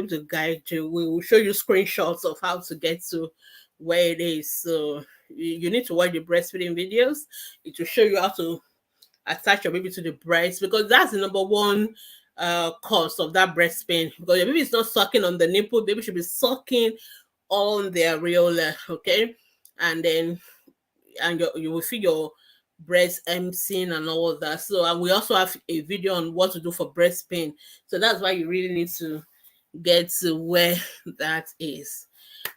to guide you. We will show you screenshots of how to get to where it is. So you need to watch the breastfeeding videos. It will show you how to attach your baby to the breast, because that's the number one cause of that breast pain. Because your baby is not sucking on the nipple, baby should be sucking on the areola, okay? And then you will feel your breast emptying and all of that. So, and we also have a video on what to do for breast pain. So that's why you really need to get to where that is.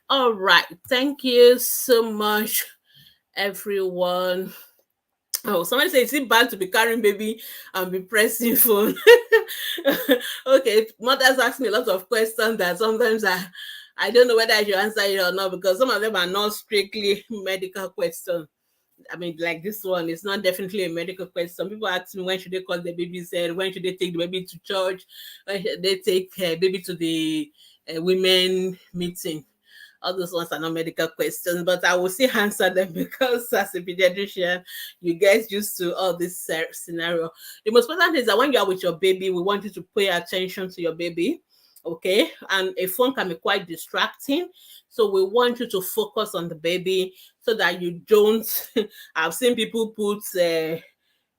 All right. Thank you so much, everyone. Oh, somebody say, is it bad to be carrying baby and be pressing phone? Okay, mothers ask me a lot of questions that sometimes I don't know whether I should answer it or not, because some of them are not strictly medical questions. I mean, like this one, it's not definitely a medical question. Some people ask me, when should they call the baby's head? When should they take the baby to church? When should they take baby to the women meeting? All those ones are not medical questions, but I will still answer them because as a pediatrician, you get used to all this scenario. The most important is that when you are with your baby, we want you to pay attention to your baby, okay? And a phone can be quite distracting. So we want you to focus on the baby so that you don't. I've seen people put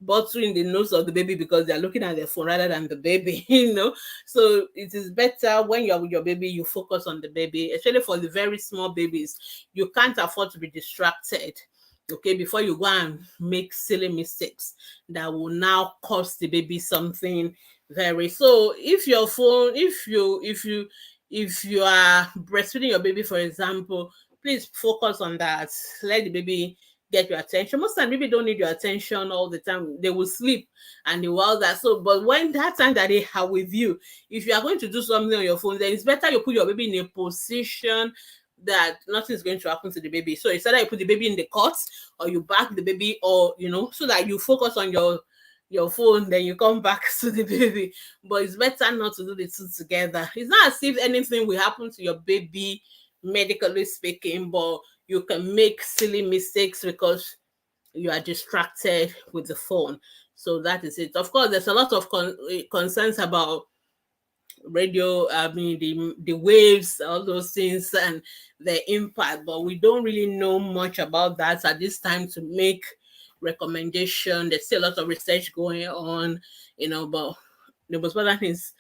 bottle in the nose of the baby because they're looking at their phone rather than the baby, So it is better when you're with your baby, you focus on the baby, especially for the very small babies. You can't afford to be distracted, okay, before you go and make silly mistakes that will now cost the baby something very. So if your phone, if you are breastfeeding your baby, for example, please focus on that. Let the baby get your attention. Most time baby don't need your attention all the time. They will sleep and they will all that. So, but when that time that they are with you, if you are going to do something on your phone, then it's better you put your baby in a position that nothing is going to happen to the baby. So it's either you put the baby in the cot or you back the baby, or so that you focus on your phone, then you come back to the baby. But it's better not to do the two together. It's not as if anything will happen to your baby, medically speaking, but you can make silly mistakes because you are distracted with the phone. So that is it. Of course, there's a lot of concerns about radio, I mean the waves, all those things and the impact, but we don't really know much about that at this time to make recommendation. There's still a lot of research going on, but the most important thing is,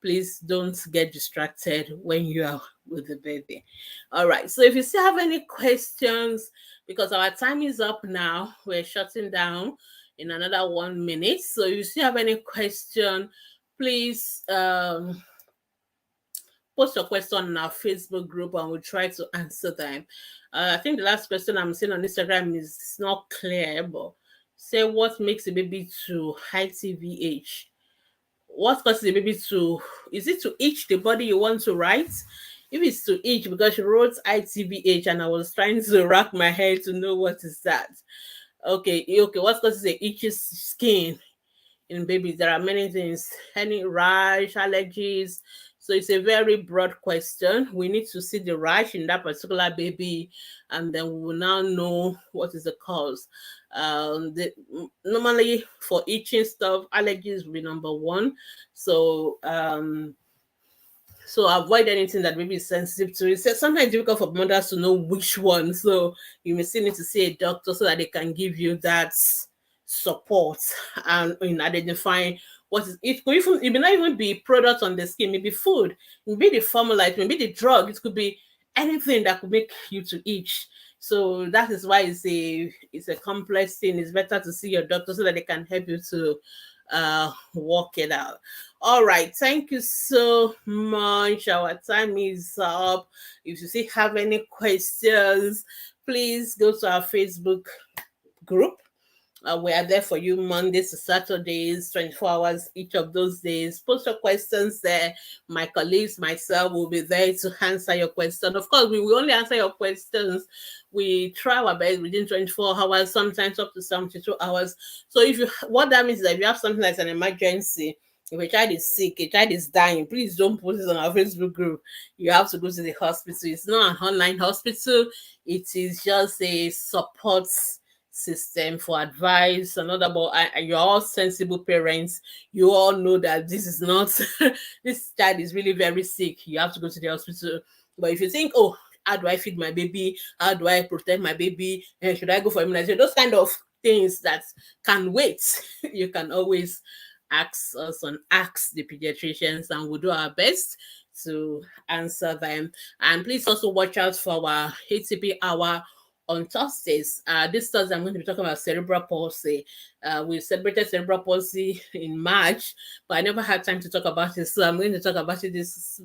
please don't get distracted when you are with the baby. All right. So if you still have any questions, because our time is up now, we're shutting down in another 1 minute. So if you still have any question, please post your question in our Facebook group and we'll try to answer them. I think the last question I'm seeing on Instagram is not clear, but say, what makes a baby to high TVH? What causes the baby to, is it to itch the body you want to write? If it's to itch, because she wrote ITBH and I was trying to rack my head to know what is that. Okay, what causes the itchy skin in babies? There are many things, any rash, allergies. So it's a very broad question. We need to see the rash in that particular baby, and then we will now know what is the cause. Normally for itching stuff, allergies will be number one. So avoid anything that baby is sensitive to. It's sometimes difficult for mothers to know which one. So you may still need to see a doctor so that they can give you that support and in identifying what is it. Could even, it may not even be products on the skin, maybe food, maybe the formula, it may be the drug, it could be anything that could make you to itch. So that is why it's a complex thing. It's better to see your doctor so that they can help you to work it out. All right, thank you so much. Our time is up. If you still have any questions, please go to our Facebook group. We are there for you Mondays to Saturdays, 24 hours each of those days. Post your questions there. My colleagues, myself will be there to answer your question. Of course, we will only answer your questions. We try our best within 24 hours, sometimes up to 72 hours. So what that means is that if you have something that's an emergency, if a child is sick, a child is dying, please don't post it on our Facebook group. You have to go to the hospital. It's not an online hospital. It is just a support system for advice and all that. But you're all sensible parents. You all know that this is not, this child is really very sick. You have to go to the hospital. But if you think, oh, how do I feed my baby? How do I protect my baby? Should I go for immunization? Those kind of things that can wait, you can always ask us on Ask the Pediatricians, and we'll do our best to answer them. And please also watch out for our ATP hour on Thursdays. This Thursday, I'm going to be talking about cerebral palsy. We celebrated cerebral palsy in March, but I never had time to talk about it. So I'm going to talk about it this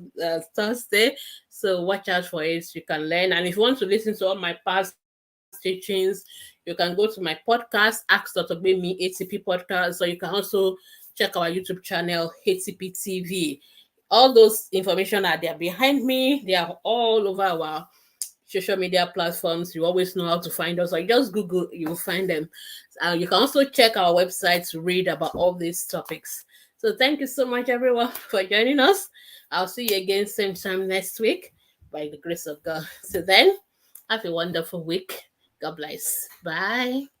Thursday. So watch out for it. You can learn. And if you want to listen to all my past teachings, you can go to my podcast, Ask Dr. Me ATP podcast. So you can also check our YouTube channel, ATP TV. All those information are there behind me. They are all over our social media platforms. You always know how to find us. Like just Google, you'll find them. You can also check our website to read about all these topics. So thank you so much, everyone, for joining us. I'll see you again same time next week by the grace of God. So then, have a wonderful week. God bless. Bye.